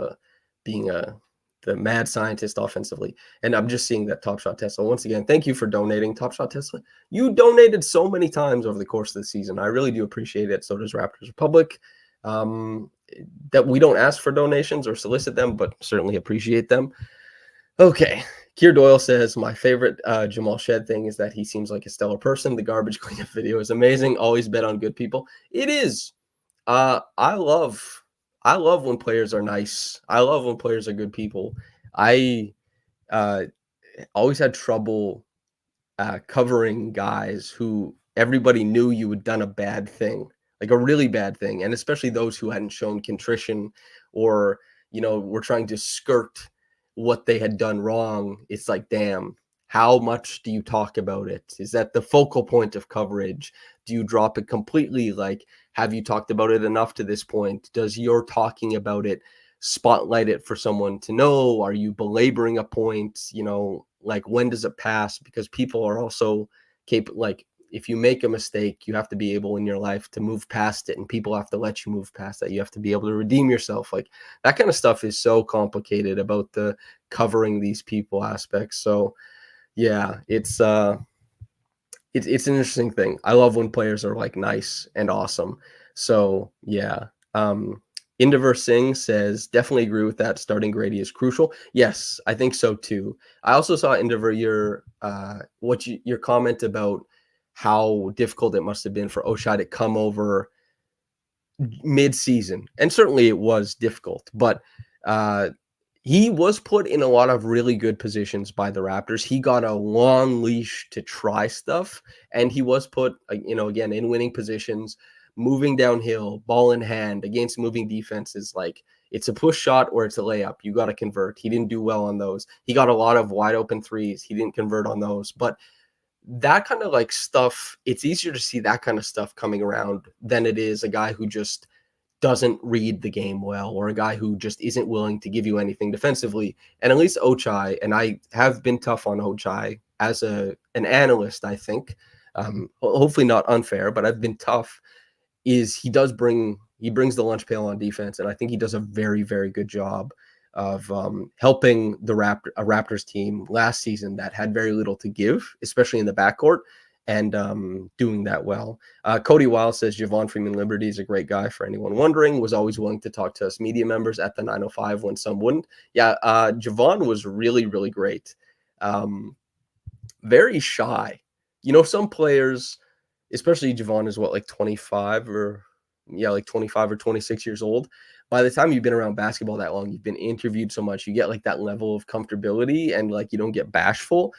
being the mad scientist offensively. And I'm just seeing that Top Shot Tesla. Once again, thank you for donating, Top Shot Tesla. You donated so many times over the course of the season. I really do appreciate it. So does Raptors Republic. That we don't ask for donations or solicit them, but certainly appreciate them. Okay. Keir Doyle says, my favorite Jamal Shead thing is that he seems like a stellar person. The garbage cleanup video is amazing. Always bet on good people. It is. I love when players are nice. I love when players are good people. I always had trouble covering guys who everybody knew you had done a bad thing, like a really bad thing, and especially those who hadn't shown contrition or, were trying to skirt what they had done wrong. It's like, damn, how much do you talk about it? Is that the focal point of coverage? Do you drop it completely? Like, have you talked about it enough to this point? Does your talking about it spotlight it for someone to know? Are you belaboring a point? Like, when does it pass? Because people are also capable, like, if you make a mistake, you have to be able in your life to move past it, and people have to let you move past that. You have to be able to redeem yourself. Like, that kind of stuff is so complicated about the covering these people aspects. So yeah, it's an interesting thing. I love when players are like nice and awesome. So yeah. Indiver Singh says, definitely agree with that. Starting Gradey is crucial. Yes, I think so too. I also saw, Indiver, your comment about how difficult it must have been for Ochai to come over mid-season. And certainly it was difficult, but he was put in a lot of really good positions by the Raptors. He got a long leash to try stuff, and he was put, again, in winning positions, moving downhill, ball in hand against moving defenses. Like, it's a push shot or it's a layup. You got to convert. He didn't do well on those. He got a lot of wide open threes. He didn't convert on those. But that kind of like stuff, it's easier to see that kind of stuff coming around than it is a guy who just doesn't read the game well, or a guy who just isn't willing to give you anything defensively. And at least Ochai, and I have been tough on Ochai as an analyst, I think, hopefully not unfair, but I've been tough, is he brings the lunch pail on defense. And I think he does a very, very good job of helping a Raptors team last season that had very little to give, especially in the backcourt, and doing that well. Cody Weil says, Javon Freeman Liberty is a great guy, for anyone wondering, was always willing to talk to us media members at the 905 when some wouldn't. Yeah, Javon was really, really great. Very shy. Some players, especially Javon is like 25 or like 25 or 26 years old. By the time you've been around basketball that long, you've been interviewed so much, you get like that level of comfortability and like you don't get bashful.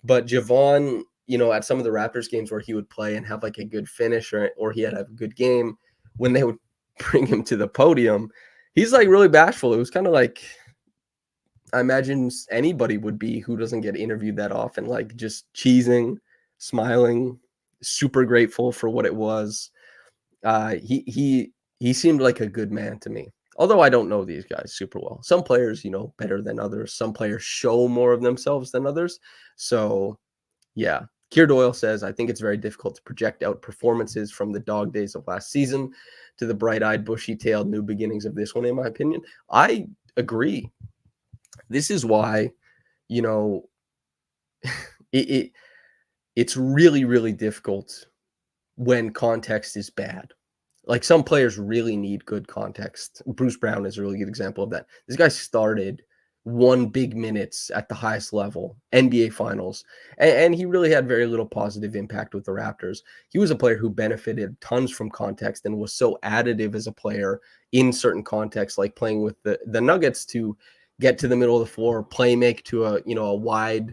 But Javon, at some of the Raptors games where he would play and have like a good finish or he had a good game, when they would bring him to the podium, he's like really bashful. It was kind of like, I imagine anybody would be who doesn't get interviewed that often, like just cheesing, smiling, super grateful for what it was. He seemed like a good man to me. Although I don't know these guys super well. Some players, better than others. Some players show more of themselves than others. So, yeah. Keir Doyle says, I think it's very difficult to project out performances from the dog days of last season to the bright-eyed, bushy-tailed new beginnings of this one, in my opinion. I agree. This is why, it's really, really difficult when context is bad. Like some players really need good context. Bruce Brown is a really good example of that. This guy started 1 big minutes at the highest level, NBA Finals, and he really had very little positive impact with the Raptors. He was a player who benefited tons from context and was so additive as a player in certain contexts, like playing with the Nuggets to get to the middle of the floor, play make to a wide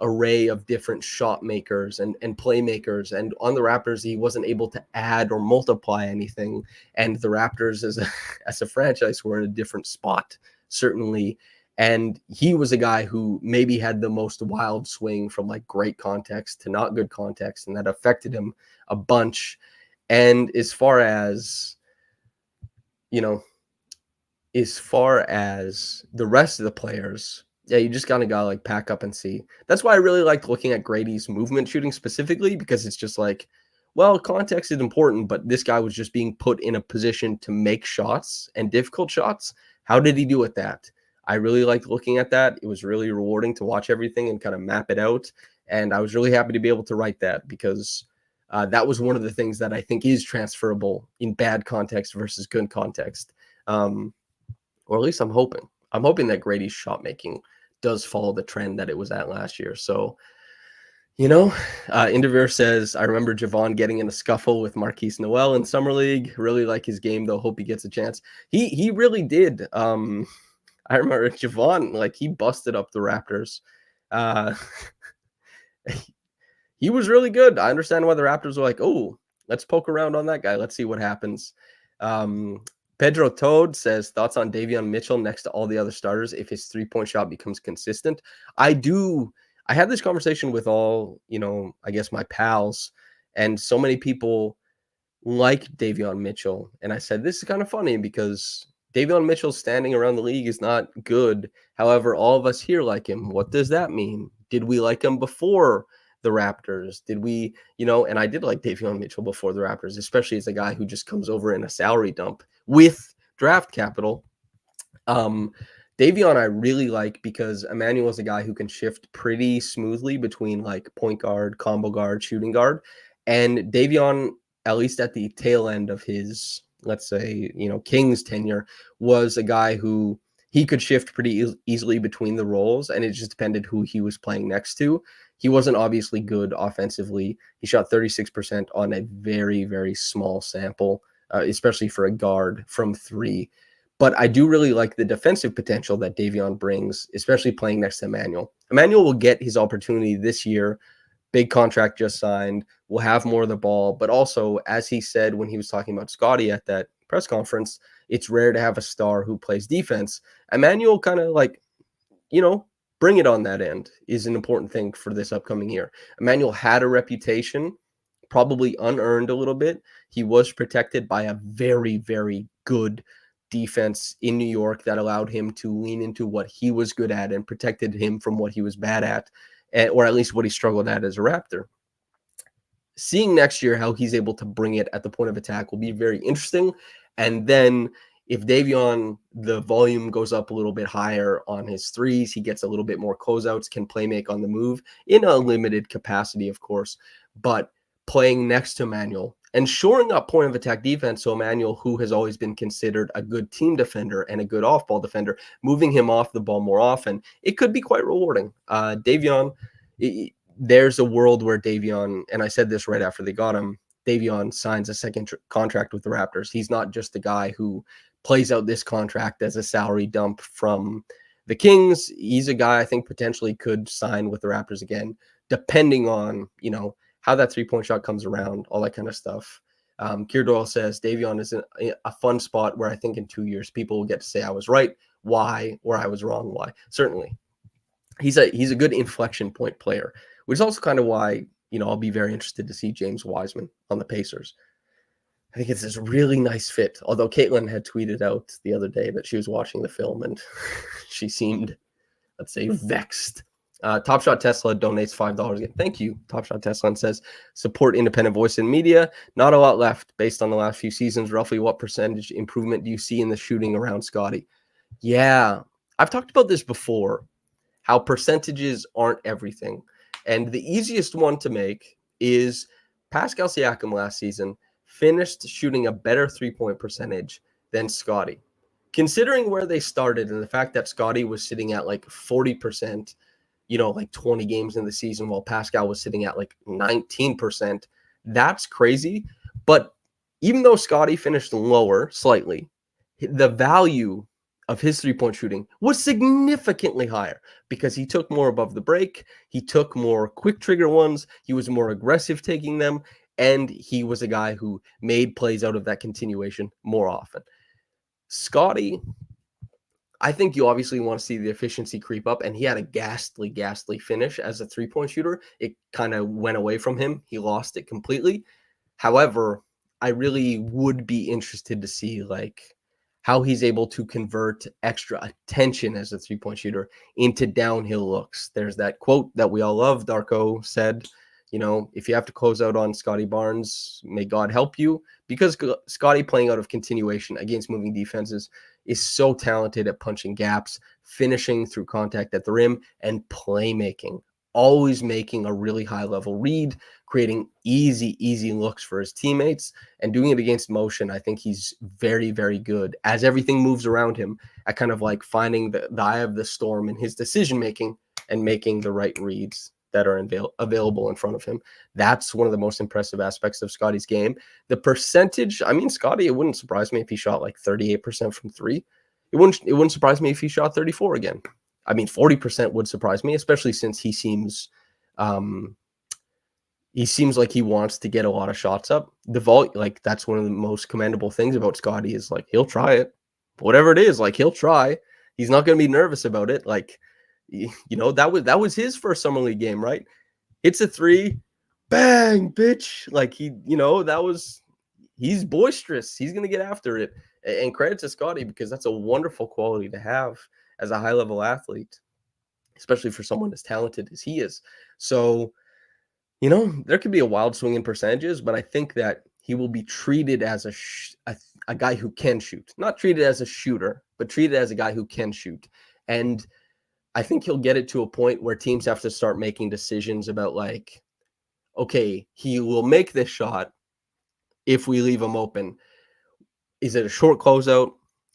array of different shot makers and playmakers. And on the Raptors, he wasn't able to add or multiply anything. And the Raptors as a franchise were in a different spot, certainly. And he was a guy who maybe had the most wild swing from like great context to not good context, and that affected him a bunch. And as far as the rest of the players, yeah, you just kind of got to like pack up and see. That's why I really liked looking at Gradey's movement shooting specifically, because it's just like, well, context is important, but this guy was just being put in a position to make shots and difficult shots. How did he do with that? I really liked looking at that. It was really rewarding to watch everything and kind of map it out. And I was really happy to be able to write that, because that was one of the things that I think is transferable in bad context versus good context. Or at least I'm hoping. I'm hoping that Gradey's shot making does follow the trend that it was at last year. So, Indivir says, I remember Javon getting in a scuffle with Marquise Noel in Summer League. Really like his game, though. Hope he gets a chance. He really did. I remember Javon, like, he busted up the Raptors. He was really good. I understand why the Raptors were like, oh, let's poke around on that guy. Let's see what happens. Pedro Toad says, thoughts on Davion Mitchell next to all the other starters if his three-point shot becomes consistent? I had this conversation with all, I guess my pals, and so many people like Davion Mitchell. And I said, this is kind of funny because Davion Mitchell's standing around the league is not good. However, all of us here like him. What does that mean? Did we like him before the Raptors? Did we, and I did like Davion Mitchell before the Raptors, especially as a guy who just comes over in a salary dump with draft capital. Davion I really like because Emmanuel is a guy who can shift pretty smoothly between like point guard, combo guard, shooting guard. And Davion, at least at the tail end of his, let's say, Kings tenure, was a guy who he could shift pretty easily between the roles, and it just depended who he was playing next to. He wasn't obviously good offensively. He shot 36% on a very, very small sample, especially for a guard from three. But I do really like the defensive potential that Davion brings, especially playing next to Emmanuel. Emmanuel will get his opportunity this year. Big contract just signed. Will have more of the ball. But also, as he said when he was talking about Scottie at that press conference, it's rare to have a star who plays defense. Emmanuel kind of like, bring it on that end is an important thing for this upcoming year. Emmanuel had a reputation, probably unearned a little bit. He was protected by a very, very good defense in New York that allowed him to lean into what he was good at and protected him from what he was bad at, or at least what he struggled at as a Raptor. Seeing next year how he's able to bring it at the point of attack will be very interesting. And then if Davion, the volume goes up a little bit higher on his threes, he gets a little bit more closeouts, can play make on the move in a limited capacity, of course, but playing next to Emmanuel and shoring up point of attack defense. So Emmanuel, who has always been considered a good team defender and a good off-ball defender, moving him off the ball more often, it could be quite rewarding. Davion, there's a world where Davion, and I said this right after they got him, Davion signs a second contract with the Raptors. He's not just a guy who plays out this contract as a salary dump from the Kings. He's a guy I think potentially could sign with the Raptors again, depending on, how that three-point shot comes around, all that kind of stuff. Kier Doyle says Davion is a fun spot where I think in 2 years people will get to say I was right, why, or I was wrong, why. Certainly. He's a good inflection point player, which is also kind of why, I'll be very interested to see James Wiseman on the Pacers. I think it's this really nice fit. Although Caitlin had tweeted out the other day that she was watching the film and she seemed, let's say, vexed. Top Shot Tesla donates $5 again. Thank you, Top Shot Tesla, and says, support independent voice in media. Not a lot left based on the last few seasons. Roughly what percentage improvement do you see in the shooting around Scottie? Yeah, I've talked about this before, how percentages aren't everything. And the easiest one to make is Pascal Siakam last season finished shooting a better three-point percentage than Scottie. Considering where they started and the fact that Scottie was sitting at like 40%, like 20 games in the season, while Pascal was sitting at like 19%, that's crazy. But even though Scottie finished lower slightly, the value of his three-point shooting was significantly higher because he took more above the break. He took more quick trigger ones. He was more aggressive taking them. And he was a guy who made plays out of that continuation more often. Scottie, I think you obviously want to see the efficiency creep up, and he had a ghastly finish as a three-point shooter. It kind of went away from him. He lost it completely. However, I really would be interested to see how he's able to convert extra attention as a three-point shooter into downhill looks. There's that quote that we all love. Darko said, if you have to close out on Scottie Barnes, may God help you, because Scottie playing out of continuation against moving defenses is so talented at punching gaps, finishing through contact at the rim, and playmaking, always making a really high level read, creating easy looks for his teammates, and doing it against motion. I think he's very, very good as everything moves around him at kind of finding the eye of the storm in his decision-making and making the right reads that are available in front of him. That's one of the most impressive aspects of Scottie's game. The percentage, Scottie, it wouldn't surprise me if he shot 38% from three. It wouldn't surprise me if he shot 34 again. 40% would surprise me, especially since he seems like he wants to get a lot of shots up. The that's one of the most commendable things about Scottie is he'll try it. Whatever it is, he'll try. He's not going to be nervous about it. That was his first summer league game, right? It's a three, bang, bitch. He's boisterous. He's going to get after it. And credit to Scottie, because that's a wonderful quality to have as a high level athlete, especially for someone as talented as he is. So, there could be a wild swing in percentages, but I think that he will be treated as a guy who can shoot, not treated as a shooter, but treated as a guy who can shoot. And I think he'll get it to a point where teams have to start making decisions about okay, he will make this shot if we leave him open. Is it a short closeout?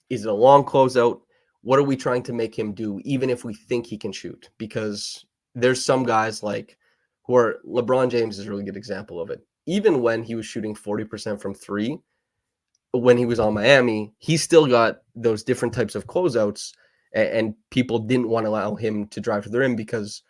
Is it a long closeout? What are we trying to make him do, even if we think he can shoot? Because there's some guys who are, LeBron James is a really good example of it. Even when he was shooting 40% from three, when he was on Miami, he still got those different types of closeouts, and people didn't want to allow him to drive to the rim because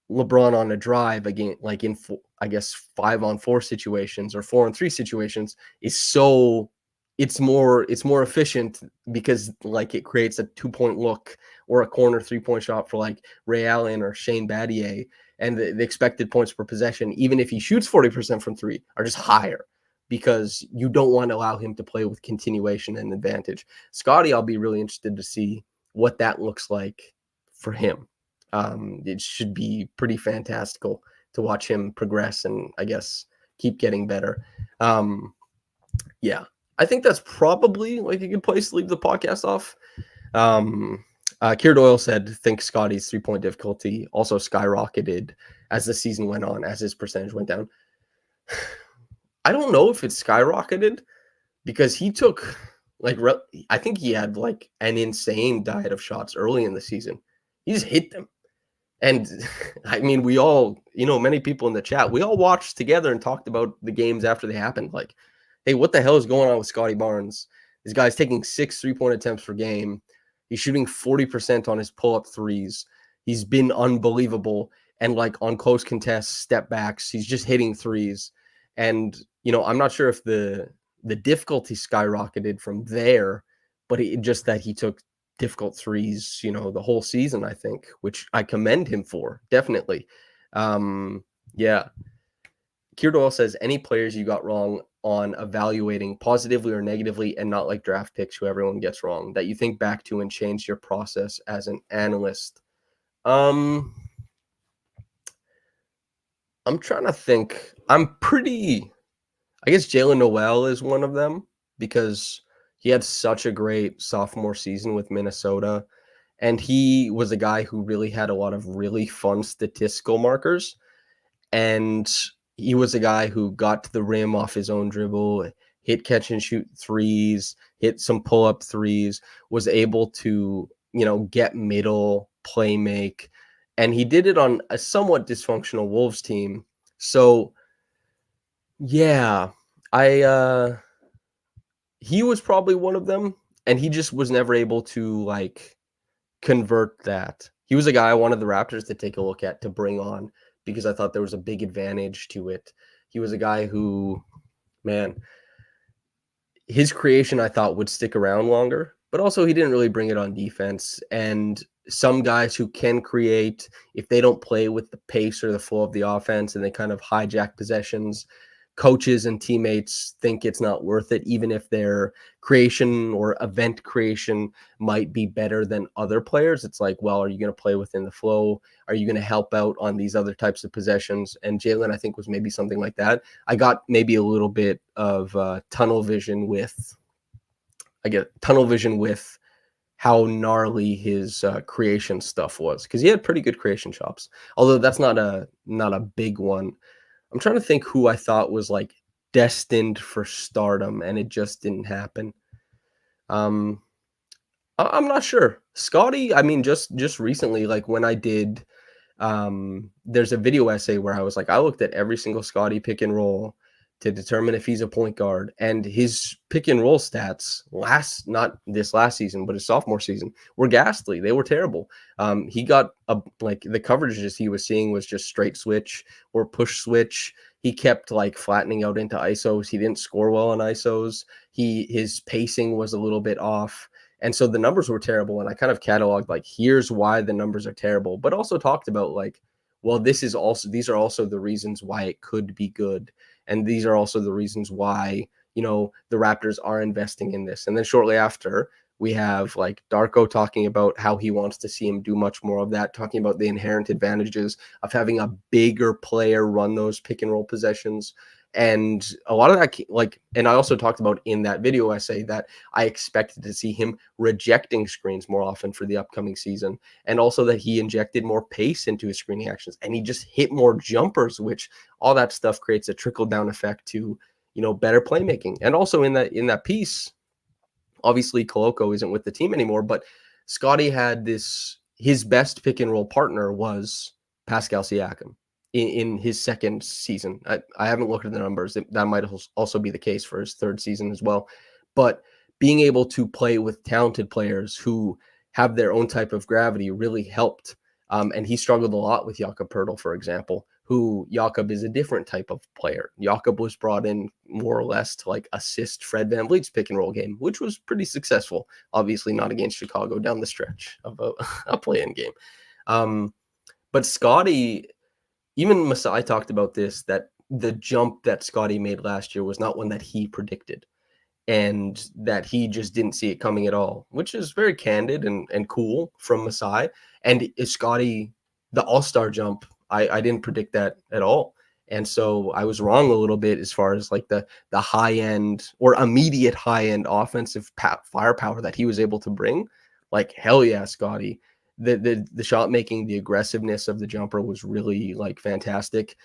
LeBron on a drive again, in 5-on-4 situations or 4-on-3 situations, is so it's more efficient because it creates a 2-point look or a corner 3-point shot for Ray Allen or Shane Battier, and the expected points per possession, even if he shoots 40% from three, are just higher because you don't want to allow him to play with continuation and advantage. Scottie, I'll be really interested to see what that looks like for him. It should be pretty fantastical to watch him progress and keep getting better. Yeah, I think that's probably a good place to leave the podcast off. Kier Doyle said, think Scottie's 3-point difficulty also skyrocketed as the season went on, as his percentage went down. I don't know if it's skyrocketed because he took I think he had an insane diet of shots early in the season. He just hit them. And I mean, we all, many people in the chat, we all watched together and talked about the games after they happened. Like, hey, what the hell is going on with Scottie Barnes? This guy's taking 6 3-point attempts per game. He's shooting 40% on his pull-up threes. He's been unbelievable. And like on close contests, step backs, he's just hitting threes. And, I'm not sure if the difficulty skyrocketed from there, but just that he took difficult threes, the whole season, I think, which I commend him for, definitely. Yeah. Kirdoel says, any players you got wrong on evaluating positively or negatively and not like draft picks who everyone gets wrong that you think back to and change your process as an analyst? I'm trying to think. I guess Jalen Noel is one of them because he had such a great sophomore season with Minnesota. And he was a guy who really had a lot of really fun statistical markers. And he was a guy who got to the rim off his own dribble, hit catch and shoot threes, hit some pull-up threes, was able to, get middle, play make. And he did it on a somewhat dysfunctional Wolves team. So, yeah, he was probably one of them. And he just was never able to, like, convert that. He was a guy I wanted the Raptors to take a look at to bring on because I thought there was a big advantage to it. He was a guy who, man, his creation I thought would stick around longer, but also he didn't really bring it on defense. And some guys who can create, if they don't play with the pace or the flow of the offense and they kind of hijack possessions, coaches and teammates think it's not worth it, even if their creation or event creation might be better than other players. It's like, well, are you going to play within the flow? Are you going to help out on these other types of possessions? And Jalen, I think, was maybe something like that. I got maybe a little bit of tunnel vision with how gnarly his creation stuff was, because he had pretty good creation chops, although that's not a big one. I'm trying to think who I thought was like destined for stardom and it just didn't happen. I'm not sure. Scottie, I mean, just recently, like when I did, there's a video essay where I was like, I looked at every single Scottie pick and roll to determine if he's a point guard, and his pick and roll stats not this last season, but his sophomore season were ghastly. They were terrible. He got like the coverages he was seeing was just straight switch or push switch. He kept like flattening out into ISOs. He didn't score well on ISOs. His pacing was a little bit off. And so the numbers were terrible. And I kind of cataloged like, here's why the numbers are terrible, but also talked about like, well, these are also the reasons why it could be good. And these are also the reasons why, the Raptors are investing in this. And then shortly after, we have like Darko talking about how he wants to see him do much more of that, talking about the inherent advantages of having a bigger player run those pick and roll possessions. And a lot of that, like, and I also talked about in that video essay that I expected to see him rejecting screens more often for the upcoming season. And also that he injected more pace into his screening actions and he just hit more jumpers, which all that stuff creates a trickle down effect to, better playmaking. And also in that piece, obviously Koloko isn't with the team anymore, but Scottie had his best pick and roll partner was Pascal Siakam in his second season. I haven't looked at the numbers. That might also be the case for his third season as well. But being able to play with talented players who have their own type of gravity really helped. And he struggled a lot with Jakob Poeltl, for example, who Jakob is a different type of player. Jakob was brought in more or less to like assist Fred VanVleet's pick and roll game, which was pretty successful. Obviously not against Chicago down the stretch of a play-in game. But Scottie, even Masai talked about this, that the jump that Scottie made last year was not one that he predicted and that he just didn't see it coming at all, which is very candid and cool from Masai. And is Scottie, the all-star jump, I didn't predict that at all. And so I was wrong a little bit as far as like the high-end or immediate high-end offensive firepower that he was able to bring. Like, hell yeah, Scottie. The shot making, the aggressiveness of the jumper was really like fantastic.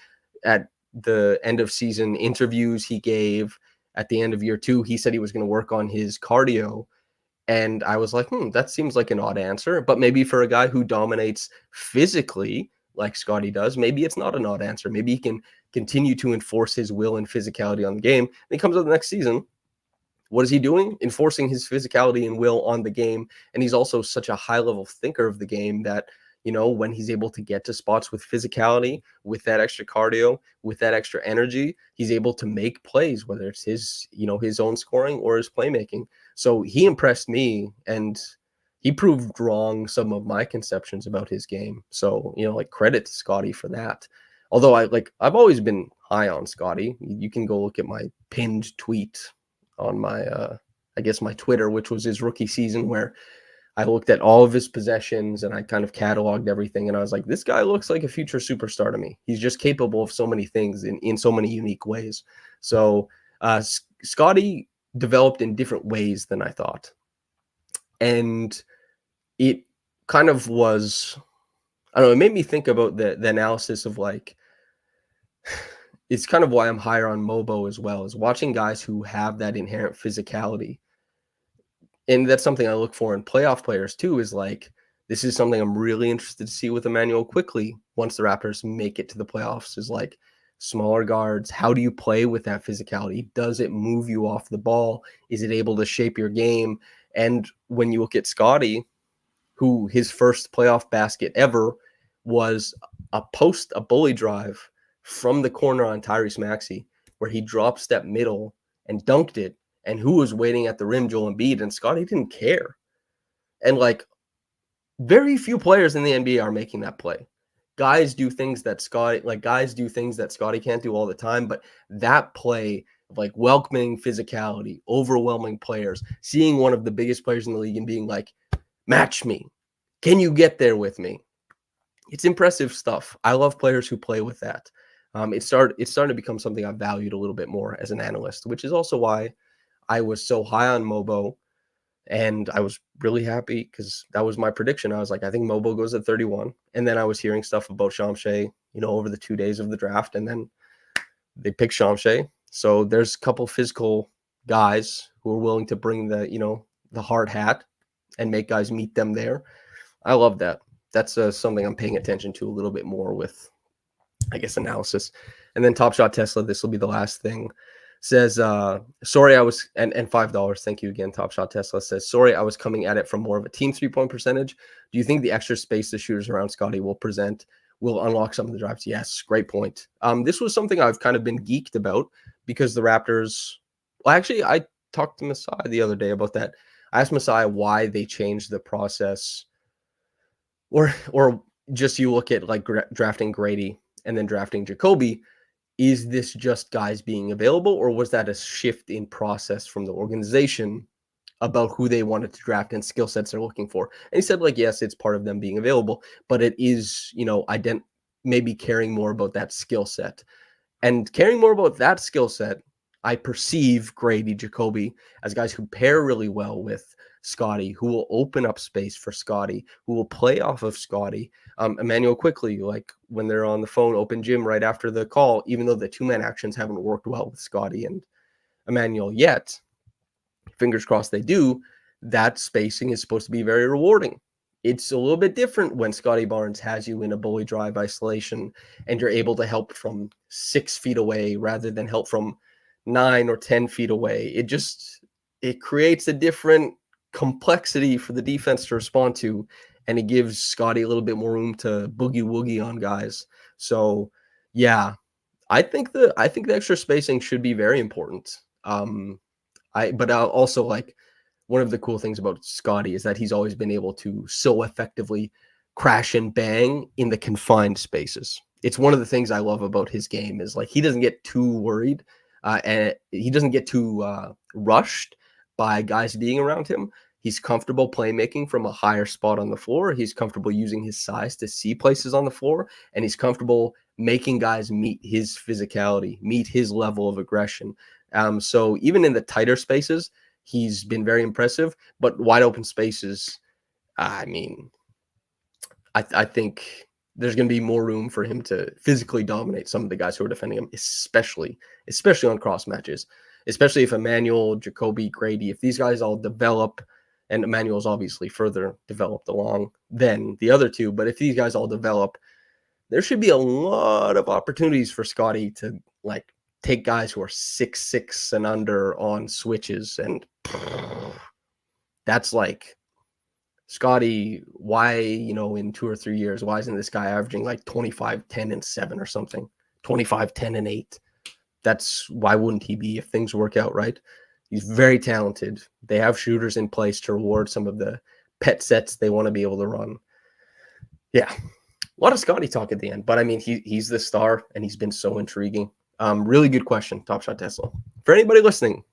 At the end of season interviews he gave at the end of year 2, he said he was going to work on his cardio, And I was like, that seems like an odd answer. But maybe for a guy who dominates physically, like Scottie does, maybe it's not an odd answer. Maybe he can continue to enforce his will and physicality on the game. And he comes up the next season. What is he doing? Enforcing his physicality and will on the game. And he's also such a high level thinker of the game that, when he's able to get to spots with physicality, with that extra cardio, with that extra energy, he's able to make plays, whether it's his own scoring or his playmaking. So he impressed me, and he proved wrong some of my conceptions about his game. So, credit to Scottie for that. Although I've always been high on Scottie. You can go look at my pinned tweet on my my Twitter, which was his rookie season, where I looked at all of his possessions and I kind of cataloged everything, and I was like, this guy looks like a future superstar to me. He's just capable of so many things in so many unique ways. So Scottie developed in different ways than I thought. And it kind of was, I don't know, it made me think about the analysis of it's kind of why I'm higher on Mogbo as well, is watching guys who have that inherent physicality. And that's something I look for in playoff players too, is this is something I'm really interested to see with Emmanuel quickly once the Raptors make it to the playoffs, is smaller guards. How do you play with that physicality? Does it move you off the ball? Is it able to shape your game? And when you look at Scottie, who his first playoff basket ever was a bully drive from the corner on Tyrese Maxey, where he drop step middle and dunked it, and who was waiting at the rim? Joel Embiid. And Scottie didn't care. And very few players in the NBA are making that play. Guys do things that Scottie can't do all the time, but that play of welcoming physicality, overwhelming players, seeing one of the biggest players in the league and being like, match me. Can you get there with me? It's impressive stuff. I love players who play with that. It's starting to become something I've valued a little bit more as an analyst, which is also why I was so high on Mogbo. And I was really happy because that was my prediction. I was like, I think Mogbo goes at 31. And then I was hearing stuff about Chomche, over the 2 days of the draft. And then they picked Chomche. So there's a couple physical guys who are willing to bring the hard hat and make guys meet them there. I love that. That's something I'm paying attention to a little bit more with, analysis. And then Top Shot Tesla, this will be the last thing, says, sorry, I was, and $5. Thank you again. Top Shot Tesla says, sorry, I was coming at it from more of a team 3-point percentage. Do you think the extra space the shooters around Scottie will unlock some of the drives? Yes, great point. This was something I've kind of been geeked about because the Raptors, well, actually, I talked to Masai the other day about that. I asked Masai why they changed the process, or just you look at drafting Gradey and then drafting Jacoby. Is this just guys being available, or was that a shift in process from the organization about who they wanted to draft and skill sets they're looking for? And he said, yes, it's part of them being available, but it is, maybe caring more about that skill set. And caring more about that skill set, I perceive Gradey, Jacoby as guys who pair really well with Scottie, who will open up space for Scottie, who will play off of Scottie. Emmanuel quickly, when they're on the phone, open gym right after the call, even though the two-man actions haven't worked well with Scottie and Emmanuel yet, fingers crossed they do, that spacing is supposed to be very rewarding. It's a little bit different when Scottie Barnes has you in a bully drive isolation and you're able to help from 6 feet away rather than help from 9 or 10 feet away. It creates a different complexity for the defense to respond to, and it gives Scottie a little bit more room to boogie woogie on guys. So yeah, I think the extra spacing should be very important. But also one of the cool things about Scottie is that he's always been able to so effectively crash and bang in the confined spaces. It's one of the things I love about his game is he doesn't get too worried and he doesn't get too rushed by guys being around him. He's comfortable playmaking from a higher spot on the floor. He's comfortable using his size to see places on the floor, and he's comfortable making guys meet his physicality, meet his level of aggression. So even in the tighter spaces, he's been very impressive, but wide open spaces, I think there's going to be more room for him to physically dominate some of the guys who are defending him, especially on cross matches, especially if Emmanuel, Jacoby, Gradey, if these guys all develop and Emmanuel's obviously further developed along than the other two. But if these guys all develop, there should be a lot of opportunities for Scottie to like take guys who are 6'6" and under on switches. And that's like, Scottie, why, in 2 or 3 years, why isn't this guy averaging like 25, 10, and 7 or something? 25, 10, and 8. That's why wouldn't he be if things work out right? He's very talented. They have shooters in place to reward some of the pet sets they want to be able to run. Yeah, a lot of Scottie talk at the end, but I mean, he's the star, and he's been so intriguing. Really good question, Top Shot Tesla. For anybody listening,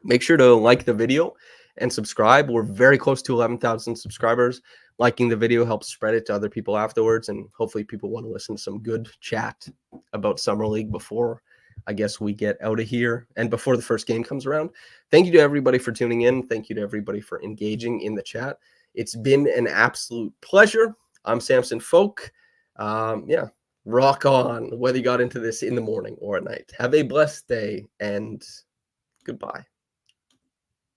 make sure to like the video and subscribe. We're very close to 11,000 subscribers. Liking the video helps spread it to other people afterwards, and hopefully people want to listen to some good chat about Summer League before, I guess, we get out of here and before the first game comes around. Thank you to everybody for tuning in. Thank you to everybody for engaging in the chat. It's been an absolute pleasure. I'm Samson Folk. Rock on, whether you got into this in the morning or at night. Have a blessed day, and goodbye.